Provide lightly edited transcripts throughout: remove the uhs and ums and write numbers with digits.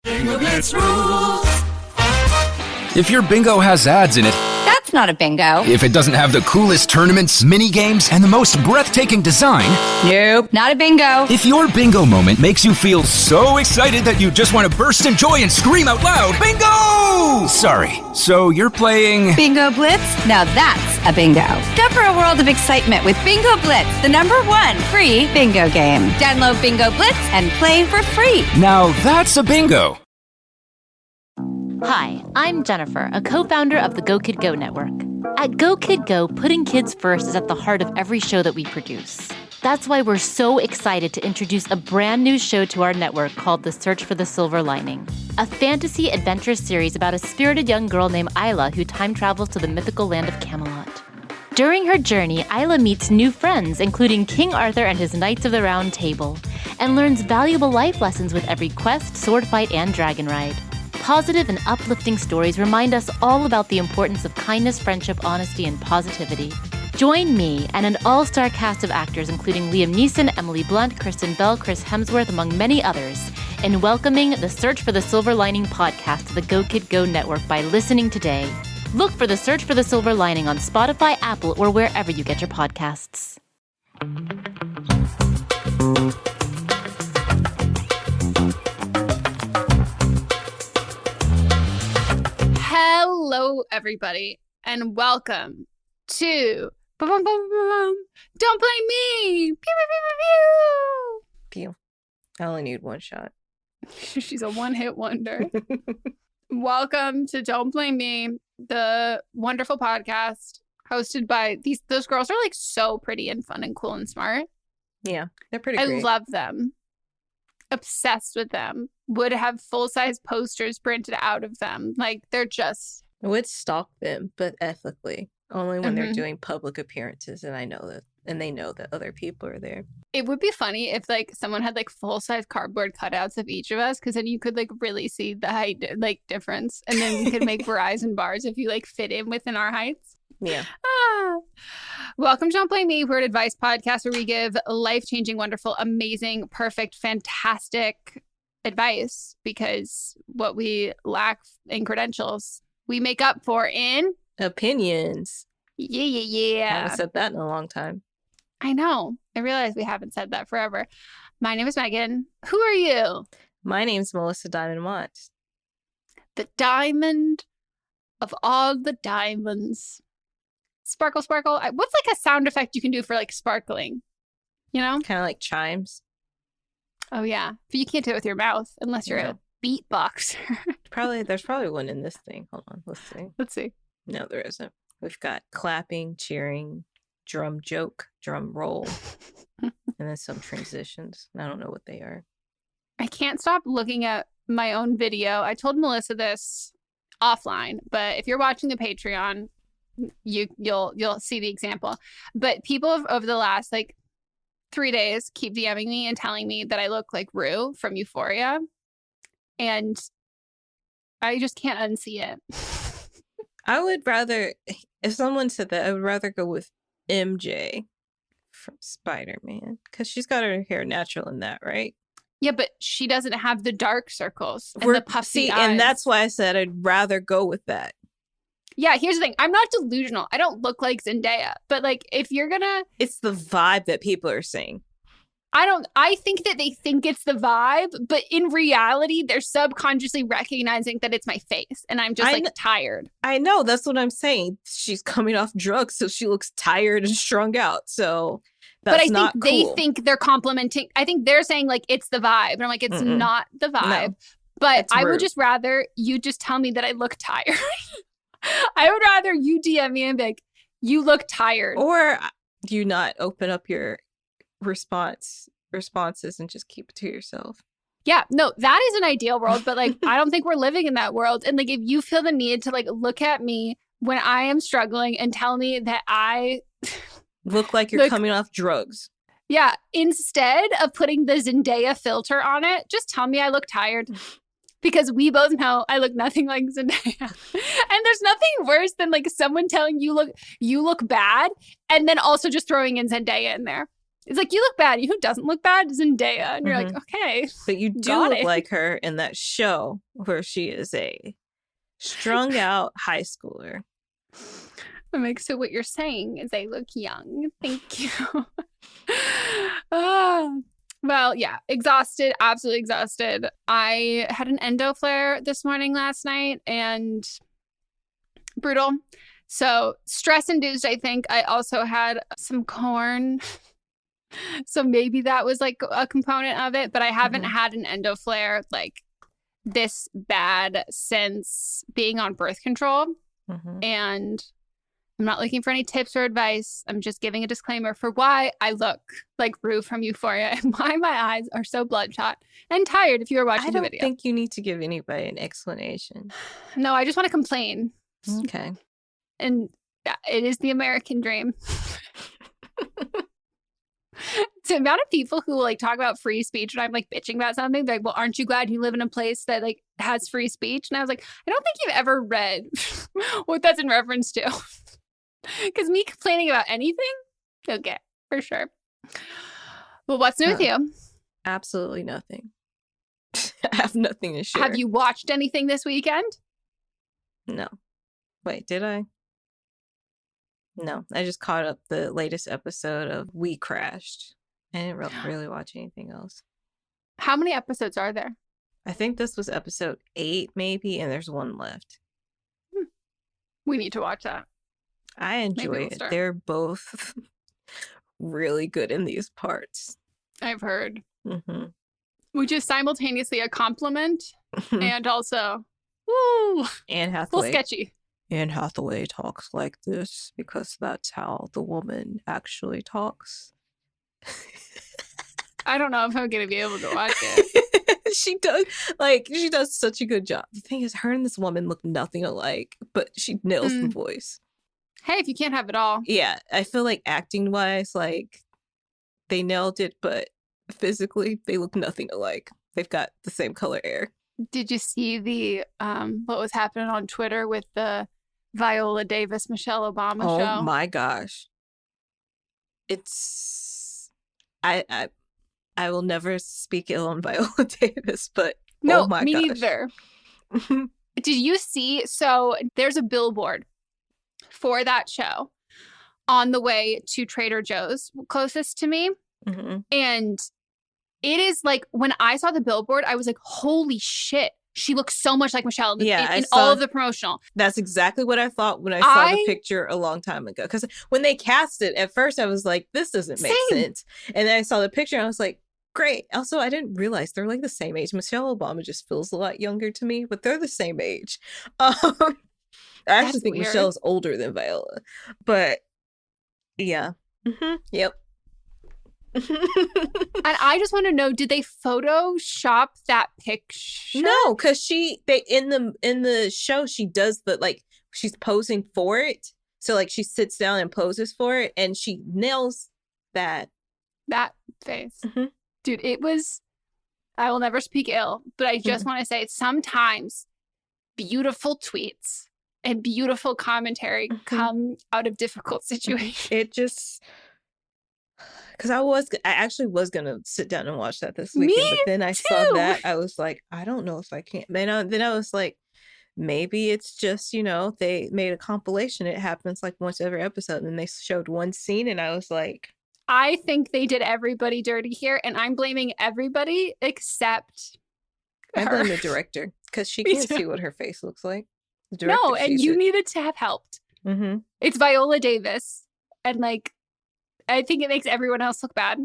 Bingo Blitz rules. If your bingo has ads in it, That's not a bingo. if it doesn't have the coolest tournaments, mini games, and the most breathtaking design, Nope, not a bingo. if your bingo moment makes you feel so excited that you just want to burst in joy and scream out loud, bingo! Sorry, so you're playing... Bingo Blitz? Now that's a bingo. Discover a world of excitement with Bingo Blitz, the #1 free bingo game. Download Bingo Blitz and play for free. Now that's a bingo. Hi, I'm Jennifer, a co-founder of the Go Kid Go network. At Go Kid Go, putting kids first is at the heart of every show that we produce. That's why we're so excited to introduce a brand new show to our network called The Search for the Silver Lining, a fantasy adventure series about a spirited young girl named Isla who time travels to the mythical land of Camelot. During her journey, Isla meets new friends, including King Arthur and his Knights of the Round Table, and learns valuable life lessons with every quest, sword fight, and dragon ride. Positive and uplifting stories remind us all about the importance of kindness, friendship, honesty, and positivity. Join me and an all-star cast of actors including Liam Neeson, Emily Blunt, Kristen Bell, Chris Hemsworth, among many others, in welcoming the Search for the Silver Lining podcast to the Go Kid Go network by listening today. Look for the Search for the Silver Lining on Spotify, Apple, or wherever you get your podcasts. Hello, everybody, and welcome to Don't Blame Me! Pew, pew, pew, Pew. I only need one shot. pew, pew. She's a one-hit wonder. Welcome to Don't Blame Me, the wonderful podcast hosted by those girls are like so pretty and fun and cool and smart. Yeah, they're pretty I great. love them. Obsessed with them. Would have full-size posters printed out of them. Like, they're just... I would stalk them, but ethically. Only when they're Mhm. doing public appearances and they know that other people are there. It would be funny if like someone had like full-size cardboard cutouts of each of us, because then you could like really see the height like difference, and then we could make Verizon bars if you like fit in within our heights. Yeah. Welcome to Don't Blame Me. We're an advice podcast where we give life-changing, wonderful, amazing, perfect, fantastic advice, because what we lack in credentials, we make up for in Opinions. yeah. Haven't said that in a long time. I know. I realize we haven't said that forever. My name is Megan. Who are you? My name's Melissa Diamond Mott. The diamond of all the diamonds. Sparkle, sparkle. What's like a sound effect you can do for like sparkling? You know? Kind of like chimes. Oh, yeah. But you can't do it with your mouth unless you're No. a beatboxer. There's probably one in this thing. Hold on, let's see. Let's see. No, there isn't. We've got clapping, cheering, drum joke, drum roll, and then some transitions. I don't know what they are. I can't stop looking at my own video. I told Melissa this offline, but if you're watching the Patreon, you'll see the example. But people over the last like 3 days keep DMing me and telling me that I look like Rue from Euphoria, and I just can't unsee it. I would rather, if someone said that, I would rather go with MJ from Spider-Man, because she's got her hair natural in that, right? Yeah, but she doesn't have the dark circles and the puffy eyes. And that's why I said I'd rather go with that. Yeah, here's the thing. I'm not delusional. I don't look like Zendaya. But like, if you're gonna... It's the vibe that people are saying. I think that they think it's the vibe, but in reality, they're subconsciously recognizing that it's my face. And I'm just tired. I know. That's what I'm saying. She's coming off drugs, so she looks tired and strung out. So that's not cool. But I think they think they're complimenting. I think they're saying like, it's the vibe. And I'm like, it's not the vibe. No, but I would just rather you just tell me that I look tired. I would rather you DM me and be like, you look tired. Or you not open up your responses and just keep it to yourself. Yeah, no, that is an ideal world, but like I don't think we're living in that world. And like if you feel the need to like look at me when I am struggling and tell me that I look like you're coming off drugs. Yeah, instead of putting the Zendaya filter on it, just tell me I look tired. Because we both know I look nothing like Zendaya. And there's nothing worse than like someone telling you look bad and then also just throwing in Zendaya in there. It's like, you look bad. Who doesn't look bad? Zendaya. And you're like, okay. But you do got look it. like her in that show where she is a strung out high schooler. I'm like, so what you're saying is I look young. Thank you. Well, yeah, exhausted, absolutely exhausted. I had an endo flare this morning last night and brutal. So stress induced, I think. I also had some corn. So maybe that was like a component of it, but I haven't had an endo flare like this bad since being on birth control. And I'm not looking for any tips or advice. I'm just giving a disclaimer for why I look like Rue from Euphoria and why my eyes are so bloodshot and tired if you were watching the video. I don't think you need to give anybody an explanation. No, I just want to complain. Okay. And yeah, it is the American dream. The amount of people who like talk about free speech and I'm like bitching about something, they're like, well, aren't you glad you live in a place that like has free speech? And I was like, I don't think you've ever read what that's in reference to. Because me complaining about anything? Okay, for sure. Well, what's new with you? Absolutely nothing. I have nothing to share. Have you watched anything this weekend? No. Wait, did I? No, I just caught up the latest episode of We Crashed. I didn't really watch anything else. How many episodes are there? I think this was episode 8 maybe, and there's one left. We need to watch that. I enjoy it. They're both really good in these parts. I've heard. Which is simultaneously a compliment and also, woo, Anne Hathaway. a little sketchy. Anne Hathaway talks like this because that's how the woman actually talks. I don't know if I'm going to be able to watch it. She does such a good job. The thing is, her and this woman look nothing alike, but she nails the voice. Hey, if you can't have it all. Yeah, I feel like acting wise, like they nailed it, but physically they look nothing alike. They've got the same color hair. Did you see the what was happening on Twitter with the Viola Davis Michelle Obama show? Oh my gosh. It's I will never speak ill on Viola Davis, but no, oh my me gosh. neither. Did you see? So there's a billboard for that show on the way to Trader Joe's closest to me. And it is like, when I saw the billboard, I was like, holy shit. She looks so much like Michelle in all of the promotional. That's exactly what I thought when I saw the picture a long time ago. Because when they cast it, at first I was like, this doesn't make sense. And then I saw the picture and I was like, great. Also, I didn't realize they're like the same age. Michelle Obama just feels a lot younger to me, but they're the same age. I actually think Michelle's older than Viola. But yeah. Yep. And I just want to know, did they Photoshop that picture? No, because they in the show she does the like she's posing for it. So like she sits down and poses for it, and she nails that face. Dude, it was. I will never speak ill, but I just want to say, sometimes beautiful tweets and beautiful commentary come out of difficult situations. It just. Because I actually was going to sit down and watch that this weekend. But then I saw that. I was like, I don't know if I can. Then I was like, maybe it's just, they made a compilation. It happens like once every episode. And they showed one scene. And I was like. I think they did everybody dirty here. And I'm blaming everybody except her. I blame the director. Because she can't see what her face looks like. No, and you needed to have helped. It's Viola Davis. And like. I think it makes everyone else look bad,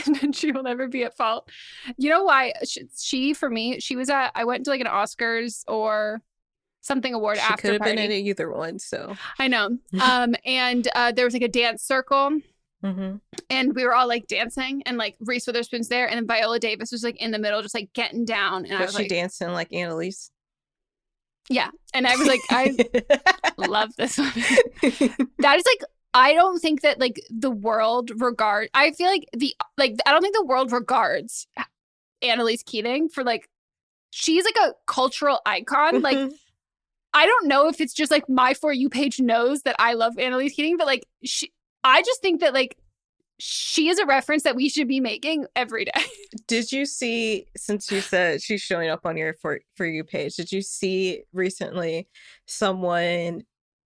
and she will never be at fault. You know why? For me, she was I went to like an Oscars or something award after party. She could have been in either one, so. I know. And there was like a dance circle, and we were all like dancing, and like Reese Witherspoon's there, and then Viola Davis was like in the middle, just like getting down. And I was she like, dancing like Annalise? Yeah. And I was like, I love this woman. That is like, I don't think that like the world I feel like I don't think the world regards Annalise Keating for like, she's like a cultural icon. Like, I don't know if it's just like my For You page knows that I love Annalise Keating, but like I just think that like she is a reference that we should be making every day. Did you see, since you said she's showing up on your For You page, did you see recently someone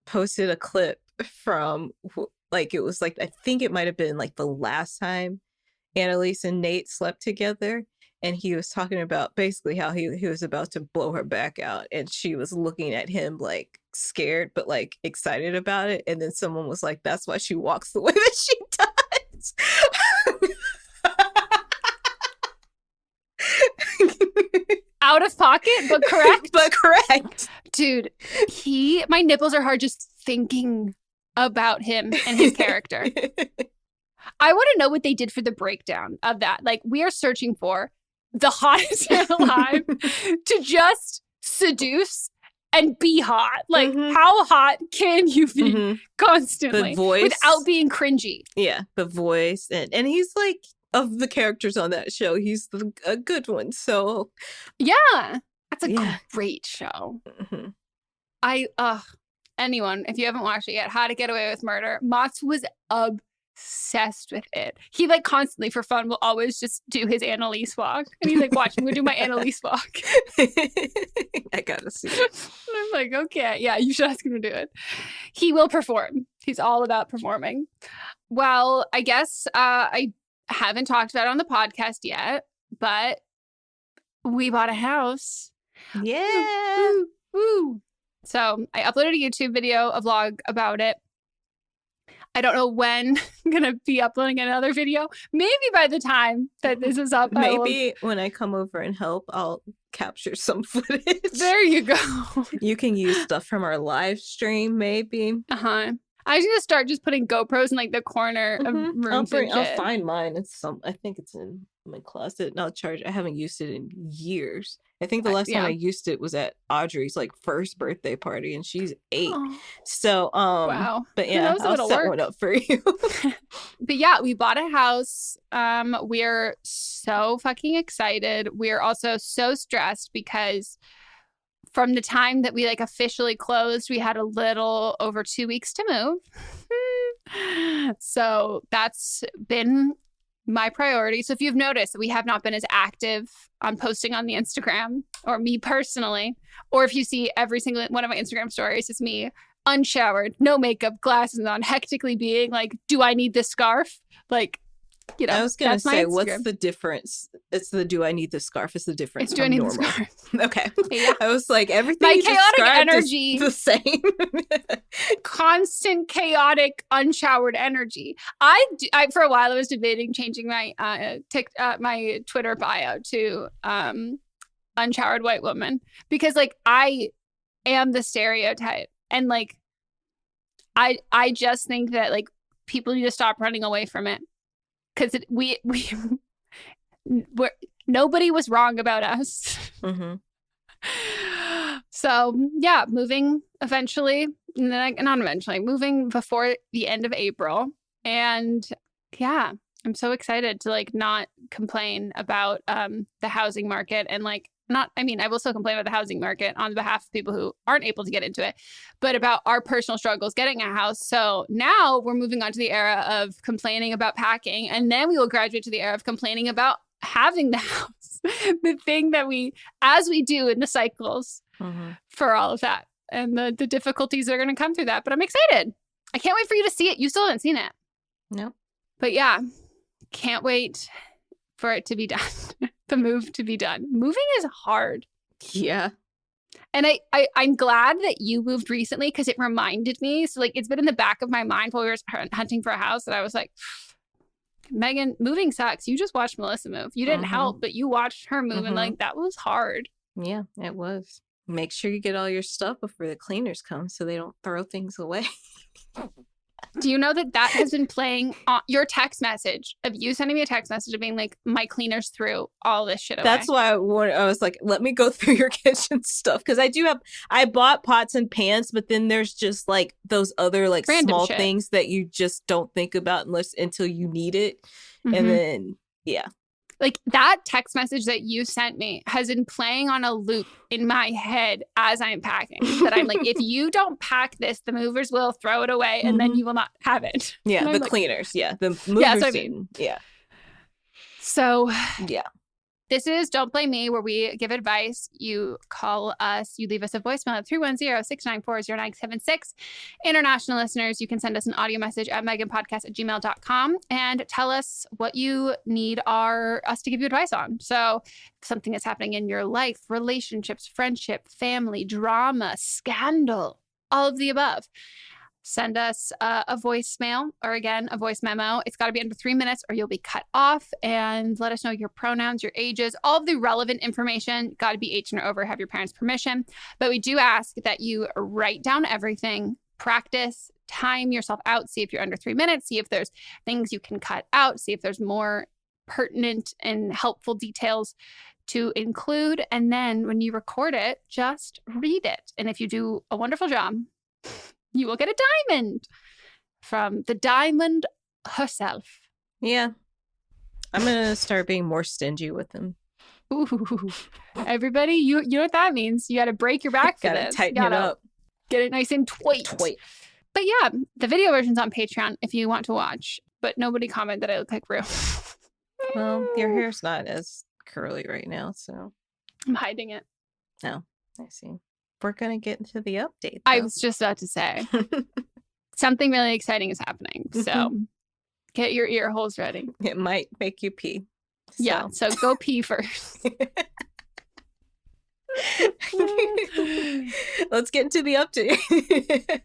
posted a clip from, like, it was like, I think it might have been like the last time Annalise and Nate slept together. And he was talking about basically how he was about to blow her back out. And she was looking at him like scared, but like excited about it. And then someone was like, that's why she walks the way that she does. Out of pocket, but correct. But correct. Dude, my nipples are hard just thinking about him and his character. I want to know what they did for the breakdown of that. Like, we are searching for the hottest man alive to just seduce and be hot. Like, how hot can you be constantly the voice, without being cringy? Yeah, the voice. And he's like, of the characters on that show, he's a good one. So, yeah, that's a great show. Anyone, if you haven't watched it yet, How to Get Away with Murder, Mott's was obsessed with it. He like constantly for fun will always just do his Annalise walk, and he's like, watch me do my Annalise walk. I gotta see it. I'm like, okay, yeah, you should ask him to do it. He will perform. He's all about performing. Well, I guess I haven't talked about it on the podcast yet, but we bought a house. Yeah. Woo. So I uploaded a YouTube video, a vlog about it. I don't know when I'm going to be uploading another video. Maybe by the time that this is up. Maybe when I come over and help, I'll capture some footage. There you go. You can use stuff from our live stream, maybe. I was going to start just putting GoPros in like the corner of rooms. I'll find mine. I think it's in my closet, and I'll charge. I haven't used it in years. I think the last time I used it was at Audrey's like first birthday party, and she's 8. Oh. So wow. But yeah, I'll set one up for you. But yeah, we bought a house. We're so fucking excited. We're also so stressed because from the time that we like officially closed, we had a little over 2 weeks to move. So that's been my priority. So if you've noticed, we have not been as active on posting on the Instagram, or me personally, or if you see every single one of my Instagram stories, it's me unshowered, no makeup, glasses on, hectically being like, do I need this scarf? Like, you know, I was gonna say, what's the difference? It's the do I need the scarf is the difference. It's do I need the scarf. Okay. Yeah. I was like, everything my you chaotic described energy is the same. Constant chaotic unshowered energy. I for a while I was debating changing my my Twitter bio to unshowered white woman, because like I am the stereotype, and like I just think that like people need to stop running away from it. Because nobody was wrong about us. So yeah, moving eventually, not eventually, moving before the end of April. And yeah, I'm so excited to like not complain about the housing market, and like I will still complain about the housing market on behalf of people who aren't able to get into it, but about our personal struggles getting a house. So now we're moving on to the era of complaining about packing, and then we will graduate to the era of complaining about having the house, the thing that as we do in the cycles for all of that, and the difficulties that are going to come through that. But I'm excited. I can't wait for you to see it. You still haven't seen it. No. But yeah, can't wait for it to be done. The move to be done. Moving is hard. Yeah. And I'm glad that you moved recently, because it reminded me. So like it's been in the back of my mind while we were hunting for a house, that I was like, Megan, moving sucks. You just watched Melissa move. You didn't help, but you watched her move, and like that was hard. Yeah, it was. Make sure you get all your stuff before the cleaners come so they don't throw things away. Do you know that has been playing on your text message of you sending me a text message of being like, my cleaners threw all this shit away? That's why I was like, let me go through your kitchen stuff. Because I bought pots and pans, but then there's just like those other like random small things that you just don't think about until you need it. And then, yeah. Like that text message that you sent me has been playing on a loop in my head as I'm packing. That I'm like, if you don't pack this, the movers will throw it away and then you will not have it. Yeah, the like, cleaners. Yeah, the movers. Yeah, that's what I mean. Yeah. So yeah. This is Don't Blame Me, where we give advice. You call us, you leave us a voicemail at 310-694-0976. International listeners, you can send us an audio message at meghanpodcast@gmail.com and tell us what you need us to give you advice on. So something that's happening in your life, relationships, friendship, family, drama, scandal, all of the above. Send us a voicemail or, again, a voice memo. It's got to be under 3 minutes or you'll be cut off. And let us know your pronouns, your ages, all of the relevant information. Got to be 18 or over, have your parents' permission. But we do ask that you write down everything, practice, time yourself out, see if you're under 3 minutes, see if there's things you can cut out, see if there's more pertinent and helpful details to include. And then when you record it, just read it. And if you do a wonderful job, you will get a diamond from the diamond herself. Yeah. I'm going to start being more stingy with them. Ooh. Everybody, you know what that means. You got to break your back for Gotta this. tighten it up. Get it nice and tight. But yeah, the video version's on Patreon if you want to watch. But nobody comment that I look like Rue. Well, your hair's not as curly right now, so. I'm hiding it. No, I see. We're going to get into the update, though. I was just about to say. Something really exciting is happening. So get your ear holes ready. It might make you pee. So. Yeah, so go pee first. Let's get into the update.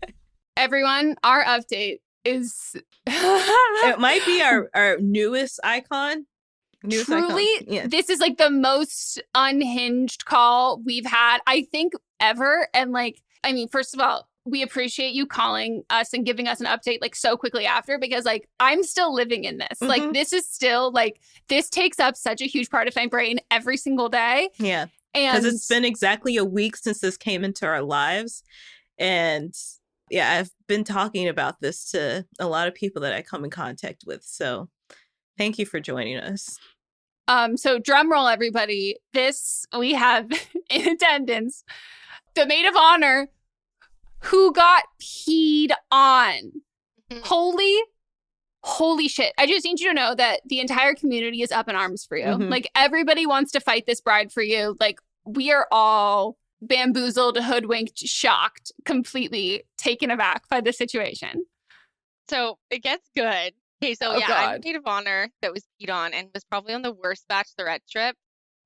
Everyone, our update is... It might be our newest icon. Truly, yeah. This is like the most unhinged call we've had, I think, ever. And like, I mean, first of all, we appreciate you calling us and giving us an update like so quickly after, because like I'm still living in this. Like this is still like, this takes up such a huge part of my brain every single day. Yeah. And because it's been exactly a week since this came into our lives. And yeah, I've been talking about this to a lot of people that I come in contact with. So thank you for joining us. So drum roll, everybody. We have in attendance the maid of honor who got peed on. Holy shit. I just need you to know that the entire community is up in arms for you. Like everybody wants to fight this bride for you. Like we are all bamboozled, hoodwinked, shocked, completely taken aback by the situation. So it gets good. Okay, so I'm a maid of honor that was peed on and was probably on the worst bachelorette trip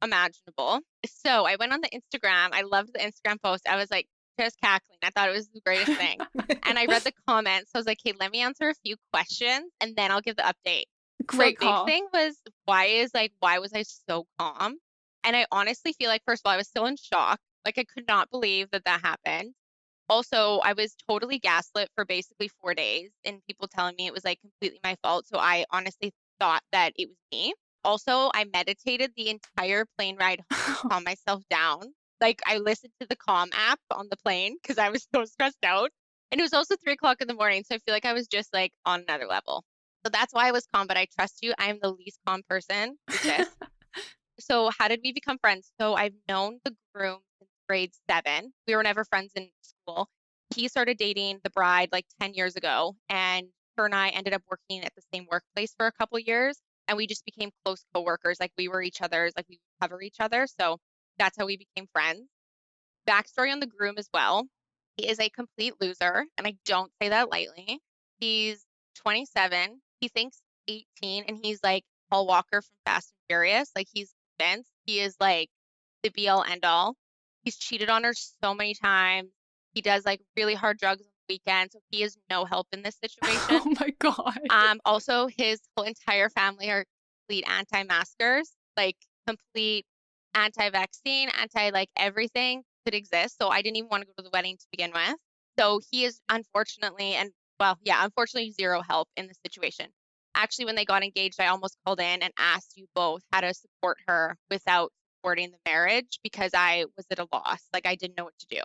imaginable. So I went on the Instagram. I loved the Instagram post. I was like just cackling. I thought it was the greatest thing. And I read the comments. So I was like, hey, let me answer a few questions and then I'll give the update. Great call. The big thing was why was I so calm? And I honestly feel like, first of all, I was still in shock. Like I could not believe that happened. Also, I was totally gaslit for basically 4 days and people telling me it was like completely my fault. So I honestly thought that it was me. Also, I meditated the entire plane ride home to calm myself down. Like I listened to the Calm app on the plane because I was so stressed out. And it was also 3:00 in the morning. So I feel like I was just like on another level. So that's why I was calm. But I trust you. I am the least calm person with this. So how did we become friends? So I've known the groom since grade 7. We were never friends in school. He started dating the bride like 10 years ago, and her and I ended up working at the same workplace for a couple of years, and we just became close coworkers. Like we were each other's, like we cover each other. So that's how we became friends. Backstory on the groom as well. He is a complete loser, and I don't say that lightly. He's 27. He thinks 18, and he's like Paul Walker from Fast and Furious. Like he's convinced he is like the be all end all. He's cheated on her so many times. He does like really hard drugs on the weekends. So he is no help in this situation. Oh my God. Also his whole entire family are complete anti-maskers, like complete anti-vaccine, anti like everything could exist. So I didn't even want to go to the wedding to begin with. So he is unfortunately zero help in this situation. Actually, when they got engaged, I almost called in and asked you both how to support her without supporting the marriage because I was at a loss. Like I didn't know what to do.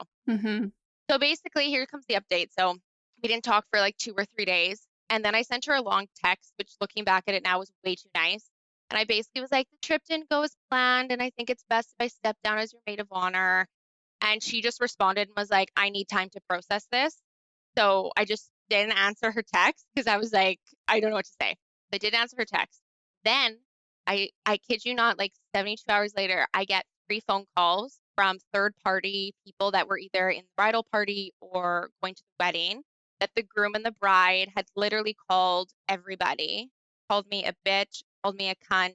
So basically, here comes the update. So we didn't talk for like 2 or 3 days. And then I sent her a long text, which looking back at it now was way too nice. And I basically was like, the trip didn't go as planned, and I think it's best if I step down as your maid of honor. And she just responded and was like, I need time to process this. So I just didn't answer her text because I was like, I don't know what to say. I did answer her text. Then I kid you not, like 72 hours later, I get 3 phone calls from third-party people that were either in the bridal party or going to the wedding, that the groom and the bride had literally called everybody, called me a bitch, called me a cunt,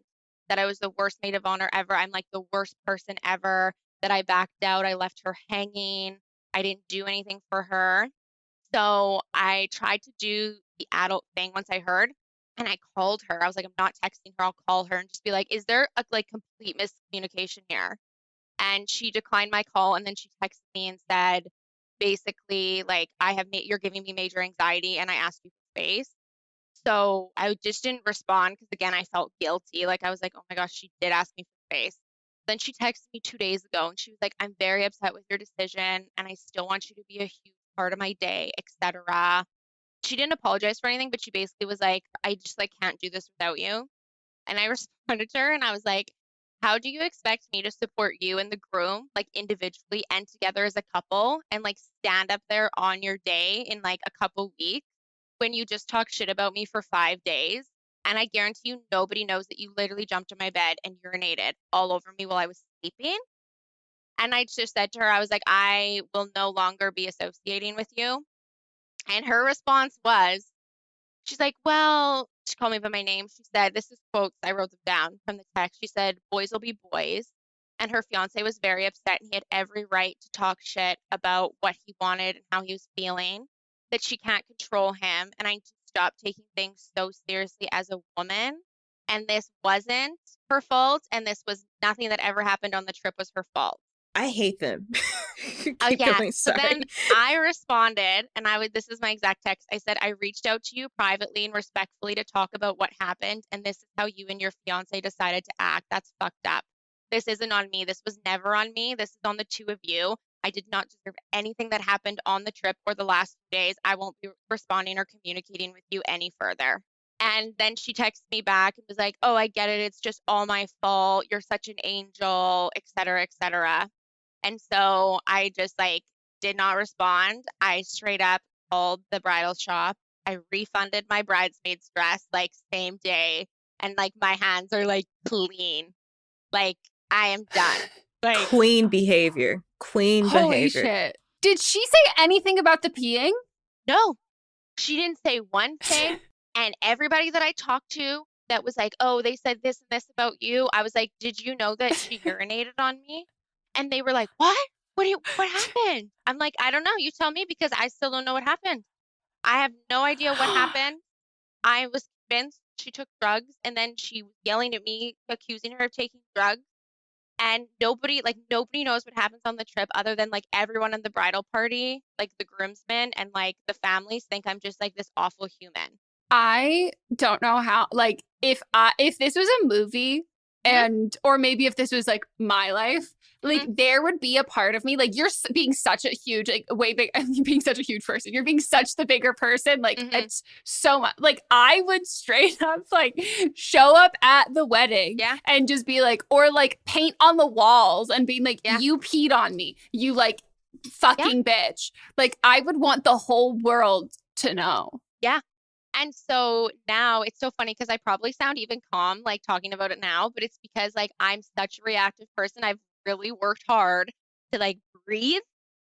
that I was the worst maid of honor ever. I'm like the worst person ever, that I backed out. I left her hanging. I didn't do anything for her. So I tried to do the adult thing once I heard, and I called her. I was like, I'm not texting her. I'll call her and just be like, is there a like complete miscommunication here? And she declined my call, and then she texted me and said, basically, like, you're giving me major anxiety, and I asked you for space. So I just didn't respond because, again, I felt guilty. Like, I was like, oh my gosh, she did ask me for space. Then she texted me 2 days ago, and she was like, I'm very upset with your decision, and I still want you to be a huge part of my day, etc. She didn't apologize for anything, but she basically was like, I just like can't do this without you. And I responded to her, and I was like, how do you expect me to support you and the groom, like individually and together as a couple, and like stand up there on your day in like a couple weeks when you just talk shit about me for 5 days? And I guarantee you nobody knows that you literally jumped in my bed and urinated all over me while I was sleeping. And I just said to her, I was like, I will no longer be associating with you. And her response was, she's like, well, she called me by my name. She said, this is quotes, I wrote them down from the text. She said, boys will be boys. And her fiance was very upset, and he had every right to talk shit about what he wanted and how he was feeling, that she can't control him. And I need to stop taking things so seriously as a woman. And this wasn't her fault. And this was nothing that ever happened on the trip was her fault. I hate them. Oh, yeah. Going, So then I responded, and this is my exact text. I said, I reached out to you privately and respectfully to talk about what happened, and this is how you and your fiance decided to act. That's fucked up. This isn't on me. This was never on me. This is on the two of you. I did not deserve anything that happened on the trip or the last few days. I won't be responding or communicating with you any further. And then she texted me back and was like, oh, I get it. It's just all my fault. You're such an angel, et cetera, et cetera. And so I just like did not respond. I straight up called the bridal shop. I refunded my bridesmaid's dress like same day. And like my hands are like clean. Like I am done. Like queen behavior. Queen holy behavior. Shit. Did she say anything about the peeing? No, she didn't say one thing. And everybody that I talked to that was like, oh, they said this and this about you. I was like, did you know that she urinated on me? And they were like, what? What happened? I'm like, I don't know. You tell me, because I still don't know what happened. I have no idea what happened. I was convinced she took drugs, and then she was yelling at me, accusing her of taking drugs. And nobody knows what happens on the trip other than like everyone in the bridal party, like the groomsmen and like the families think I'm just like this awful human. I don't know how, like, if this was a movie or maybe if this was like my life, like there would be a part of me, like you're being such a huge, like way big, being such a huge person. You're being such the bigger person. Like it's so much, like I would straight up like show up at the wedding and just be like, or like paint on the walls and being like, you peed on me. You like fucking bitch. Like I would want the whole world to know. Yeah. And so now it's so funny because I probably sound even calm, like talking about it now, but it's because like I'm such a reactive person. I've really worked hard to like breathe.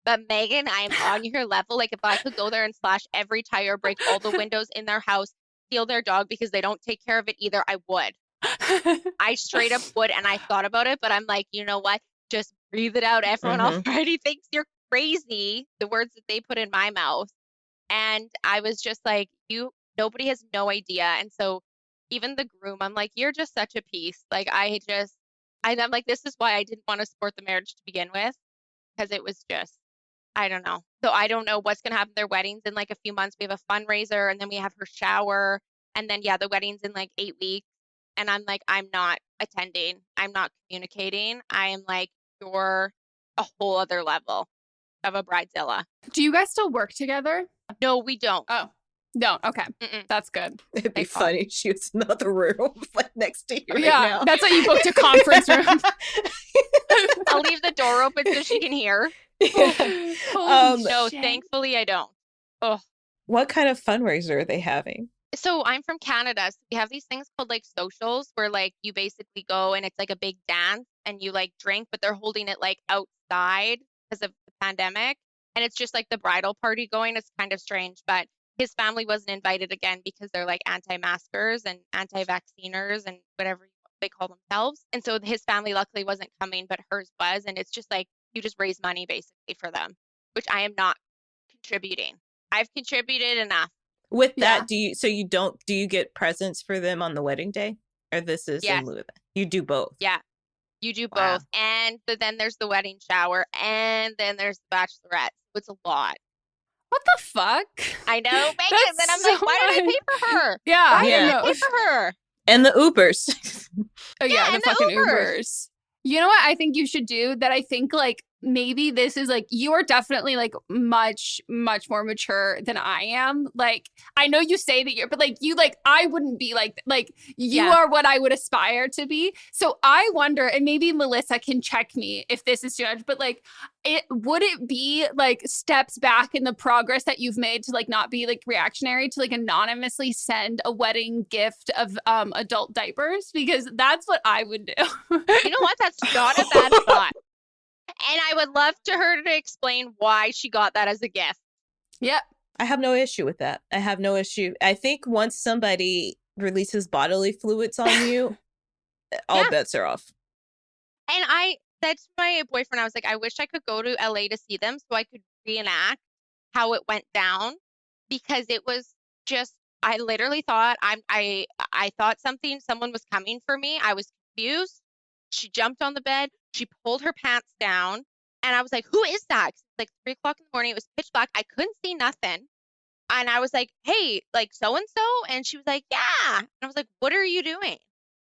But Megan, I am on your level. Like if I could go there and slash every tire, break all the windows in their house, steal their dog because they don't take care of it either, I would. I straight up would. And I thought about it, but I'm like, you know what? Just breathe it out. Everyone already thinks you're crazy. The words that they put in my mouth. And I was just like, nobody has no idea. And so even the groom, I'm like, you're just such a piece. Like I'm like, this is why I didn't want to support the marriage to begin with, because it was just, I don't know. So I don't know what's going to happen. Their weddings in like a few months. We have a fundraiser, and then we have her shower. And then, the wedding's in like 8 weeks. And I'm like, I'm not attending. I'm not communicating. I am like, you're a whole other level of a bridezilla. Do you guys still work together? No, we don't. Oh. Don't. Okay. Mm-mm. That's good. It'd be Thank God. funny. She was in another room, like next to you right Yeah, now. that's why you booked a conference room. I'll leave the door open so she can hear. Holy No, shit. thankfully I don't. Oh. What kind of fundraiser are they having? So I'm from Canada. So we have these things called like socials where like you basically go and it's like a big dance and you like drink, but they're holding it like outside because of the pandemic. And it's just like the bridal party going. It's kind of strange, but his family wasn't invited again because they're like anti-maskers and anti-vacciners and whatever they call themselves. And so his family luckily wasn't coming, but hers was. And it's just like you just raise money basically for them, which I am not contributing. I've contributed enough. With that, do you get presents for them on the wedding day? Or this is in lieu of that? You do both? Yeah, you do Wow. both. And then there's the wedding shower and then there's the bachelorette. It's a lot. What the fuck? I know, Megan. That's Then I'm so like, why did I much. pay for her? Yeah. Why did no. I pay for her? And the Ubers. Oh yeah, the and the fucking Ubers. Ubers. You know what I think you should do? That I think like maybe this is like you are definitely like much more mature than I am. Like I know you say that you're, but like you like I wouldn't be like you are what I would aspire to be. So I wonder, and maybe Melissa can check me if this is judged, but like would it be like steps back in the progress that you've made to like not be like reactionary to like anonymously send a wedding gift of adult diapers? Because that's what I would do. You know what? That's not a bad thought. And I would love to her to explain why she got that as a gift. Yep. I have no issue with that. I have no issue. I think once somebody releases bodily fluids on you, all bets are off. And I said to my boyfriend, I was like, I wish I could go to LA to see them so I could reenact how it went down, because it was just, I literally thought I thought someone was coming for me. I was confused. She jumped on the bed. She pulled her pants down. And I was like, who is that? It's like 3 o'clock in the morning. It was pitch black. I couldn't see nothing. And I was like, hey, like so-and-so? And she was like, yeah. And I was like, what are you doing?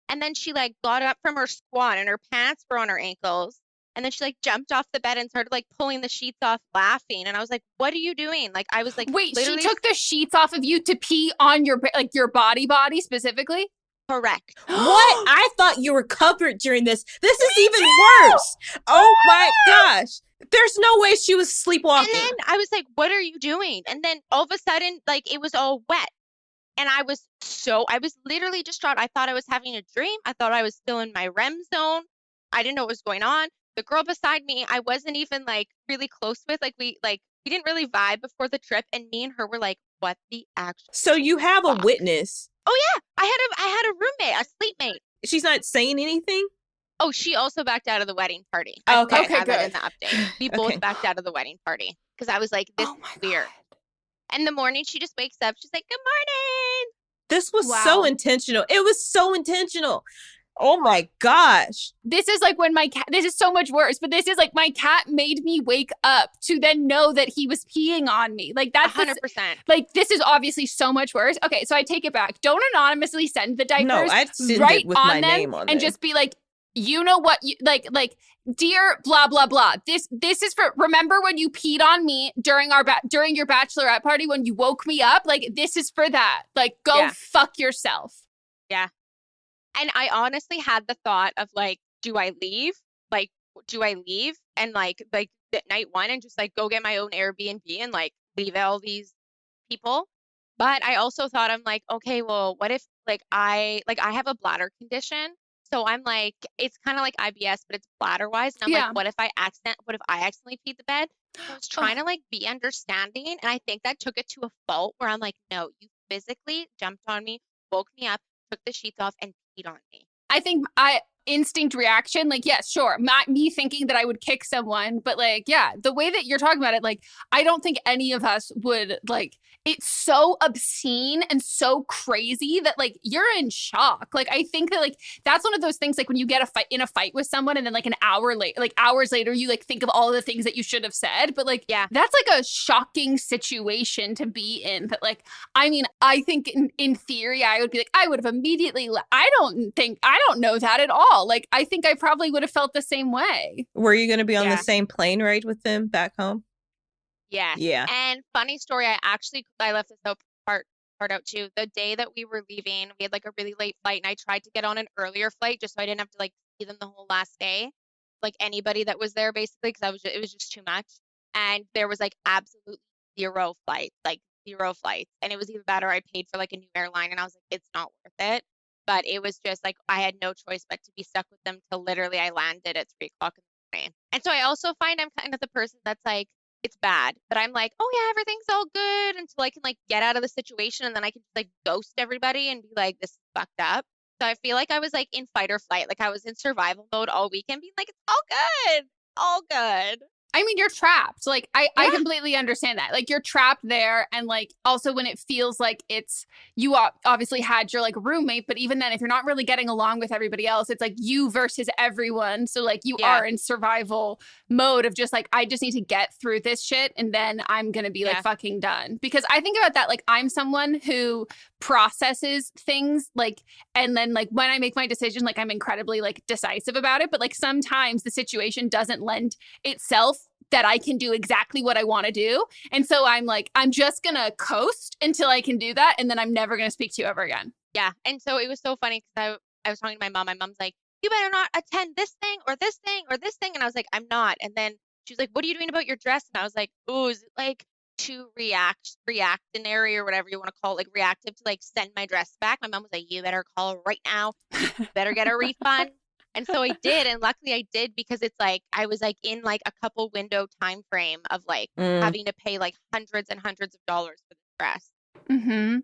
And then she like got up from her squat and her pants were on her ankles. And then she like jumped off the bed and started like pulling the sheets off laughing. And I was like, what are you doing? Like I was like, wait, she took the sheets off of you to pee on your like your body specifically? Correct. What? I thought you were covered during this. This is even worse. Oh my gosh. There's no way she was sleepwalking. And then I was like, what are you doing? And then all of a sudden, like it was all wet. And I was literally distraught. I thought I was having a dream. I thought I was still in my REM zone. I didn't know what was going on. The girl beside me, I wasn't even like really close with. We didn't really vibe before the trip. And me and her were like, what the actual So you have fuck? a witness. Oh yeah. I had a roommate, a sleepmate. She's not saying anything? Oh, she also backed out of the wedding party. Okay. I Okay, have that in good. the update. We both backed out of the wedding party because I was like, this Oh my is weird. God. In the morning, she just wakes up. She's like, good morning. This was Wow. so intentional. It was so intentional. Oh my gosh. This is like when my cat, this is so much worse, but this is like my cat made me wake up to then know that he was peeing on me. Like that's 100%. like, this is obviously so much worse. Okay, so I take it back. Don't anonymously send the diapers. No, I'd send write it with on my them name on and there. just be like, you know what, you like, dear blah blah blah. This is for. Remember when you peed on me during during your bachelorette party when you woke me up? Like this is for that. Like go fuck yourself. Yeah. And I honestly had the thought of like, do I leave? Like, do I leave and like night one and just like go get my own Airbnb and like leave all these people? But I also thought, I'm like, okay, well, what if like I have a bladder condition? So I'm like, it's kind of like IBS, but it's bladder wise. And I'm like, what if I accidentally peed the bed? So I was trying to like be understanding. And I think that took it to a fault where I'm like, no, you physically jumped on me, woke me up, took the sheets off and peed on me. I think instinct reaction, like, yes, sure. Not me thinking that I would kick someone, but like, yeah, the way that you're talking about it, like, I don't think any of us would like, it's so obscene and so crazy that like, you're in shock. Like, I think that like, that's one of those things, like when you get in a fight with someone and then like hours later, you like think of all of the things that you should have said. But like, yeah, that's like a shocking situation to be in. But like, I mean, I think in theory, I would be like, I would have immediately, I don't know that at all. Like, I think I probably would have felt the same way. Were you going to be on the same plane ride with them back home? Yeah. Yeah. And funny story, I left this out part part out too. The day that we were leaving, we had like a really late flight, and I tried to get on an earlier flight just so I didn't have to like see them the whole last day, like anybody that was there basically, because it was just too much. And there was like absolutely zero flights, and it was either that or I paid for like a new airline, and I was like, it's not worth it. But it was just like I had no choice but to be stuck with them till literally I landed at 3:00 in the morning. And so I also find I'm kind of the person that's like, it's bad, but I'm like, oh yeah, everything's all good until I can like get out of the situation, and then I can just like ghost everybody and be like, this is fucked up. So I feel like I was like in fight or flight, like I was in survival mode all weekend, being like, it's all good. I mean, you're trapped. Like, I completely understand that. Like, you're trapped there. And, like, also when it feels like you obviously had your, like, roommate. But even then, if you're not really getting along with everybody else, it's, like, you versus everyone. So, like, you are in survival mode of just, like, I just need to get through this shit. And then I'm going to be, like, fucking done. Because I think about that. Like, I'm someone who processes things, like, and then, like, when I make my decision, like, I'm incredibly, like, decisive about it. But, like, sometimes the situation doesn't lend itself that I can do exactly what I want to do. And so I'm like, I'm just going to coast until I can do that. And then I'm never going to speak to you ever again. Yeah. And so it was so funny because I was talking to my mom. My mom's like, you better not attend this thing or this thing or this thing. And I was like, I'm not. And then she was like, what are you doing about your dress? And I was like, oh, is it like too reactionary or whatever you want to call it, like reactive to like send my dress back? My mom was like, you better call her right now. You better get a refund. And so I did, and luckily I did, because it's like I was like in like a couple window time frame of like having to pay like hundreds and hundreds of dollars for this dress. Mm-hmm.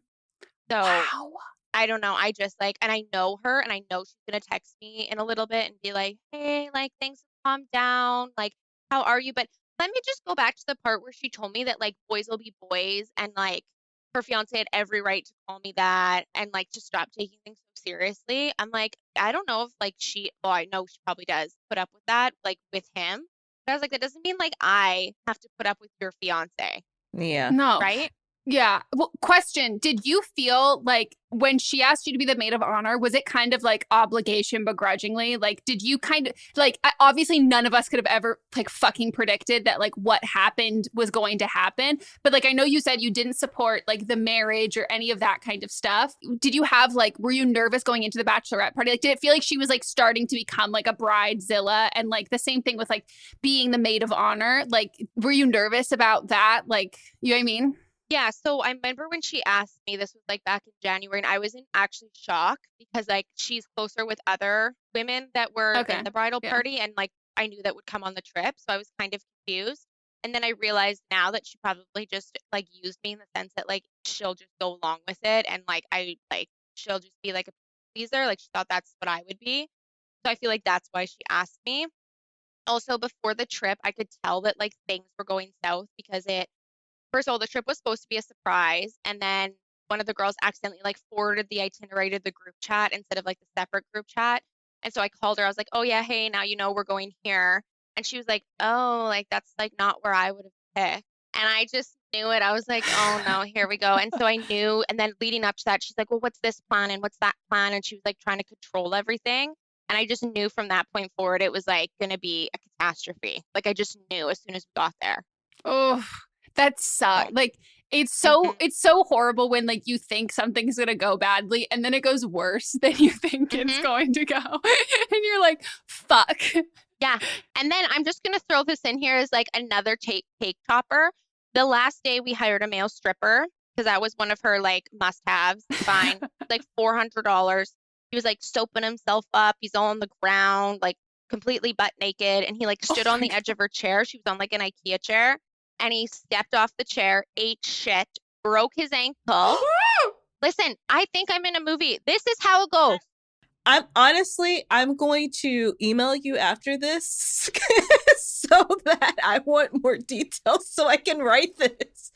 So I don't know. I just like, and I know her, and I know she's gonna text me in a little bit and be like, hey, like things have calmed down. Like, how are you? But let me just go back to the part where she told me that like boys will be boys, and like her fiance had every right to call me that, and like to stop taking things so seriously. I'm like, I don't know if like I know she probably does put up with that, like with him. But I was like, that doesn't mean like I have to put up with your fiance. Yeah. No. Right? Yeah. Well, question. Did you feel like when she asked you to be the maid of honor, was it kind of like obligation begrudgingly? Like, did you kind of like, obviously none of us could have ever like fucking predicted that like what happened was going to happen. But like, I know you said you didn't support like the marriage or any of that kind of stuff. Did you have like, were you nervous going into the bachelorette party? Like, did it feel like she was like starting to become like a bridezilla? And like the same thing with like being the maid of honor. Like, were you nervous about that? Like, you know what I mean? Yeah, so I remember when she asked me, this was like back in January, and I was in actually shock because like she's closer with other women that were in the bridal party, and like I knew that would come on the trip, so I was kind of confused. And then I realized now that she probably just like used me in the sense that like she'll just go along with it, and like she'll just be like a pleaser, like she thought that's what I would be. So I feel like that's why she asked me. Also, before the trip, I could tell that like things were going south because first of all, the trip was supposed to be a surprise, and then one of the girls accidentally like forwarded the itinerary to the group chat instead of like the separate group chat. And so I called her. I was like, oh yeah, hey, now you know we're going here. And she was like, oh, like that's like not where I would have picked. And I just knew it. I was like, oh no, here we go. And so I knew. And then leading up to that, she's like, well, what's this plan and what's that plan? And she was like trying to control everything. And I just knew from that point forward, it was like going to be a catastrophe. Like I just knew as soon as we got there. Oh, that sucks. Like it's so horrible when like you think something's gonna go badly and then it goes worse than you think it's going to go. And you're like, fuck. Yeah. And then I'm just gonna throw this in here as like another cake topper. The last day we hired a male stripper because that was one of her like must-haves. Fine. Like $400. He was like soaping himself up. He's all on the ground, like completely butt naked. And he like stood on the edge of her chair. She was on like an IKEA chair. And he stepped off the chair, ate shit, broke his ankle. Listen, I think I'm in a movie. This is how it goes. I'm going to email you after this so that I want more details so I can write this.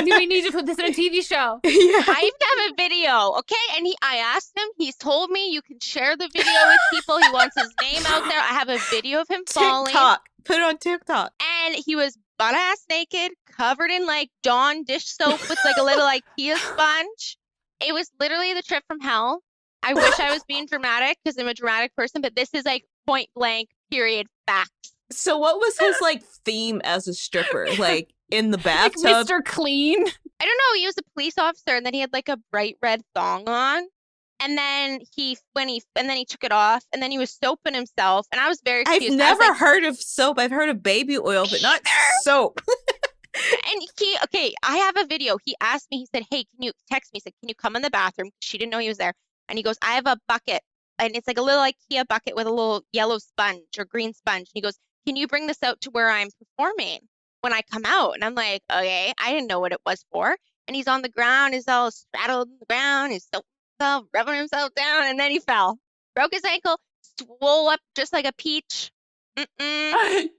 We need to put this in a TV show. Yeah. I have a video, okay? And I asked him, he's told me you can share the video with people. He wants his name out there. I have a video of him falling. TikTok. Put it on TikTok. And he was butt-ass naked, covered in like Dawn dish soap with like a little IKEA sponge. It was literally the trip from hell. I wish I was being dramatic because I'm a dramatic person, but this is like point blank, period, facts. So what was his like theme as a stripper? Like in the bathtub. Like Mr. Clean. I don't know. He was a police officer, and then he had like a bright red thong on, and then he took it off, and then he was soaping himself, and I was very confused. I've never heard of soap. I've heard of baby oil, but not soap. And I have a video. He asked me. He said, "Hey, can you text me?" He said, "Can you come in the bathroom?" She didn't know he was there, and he goes, "I have a bucket, and it's like a little IKEA bucket with a little yellow sponge or green sponge." And he goes, "Can you bring this out to where I'm performing when I come out?" And I'm like, "Okay." I didn't know what it was for. And he's on the ground. He's all straddled on the ground. He's soaping himself, rubbing himself down, and then he fell, broke his ankle, swole up just like a peach. Oh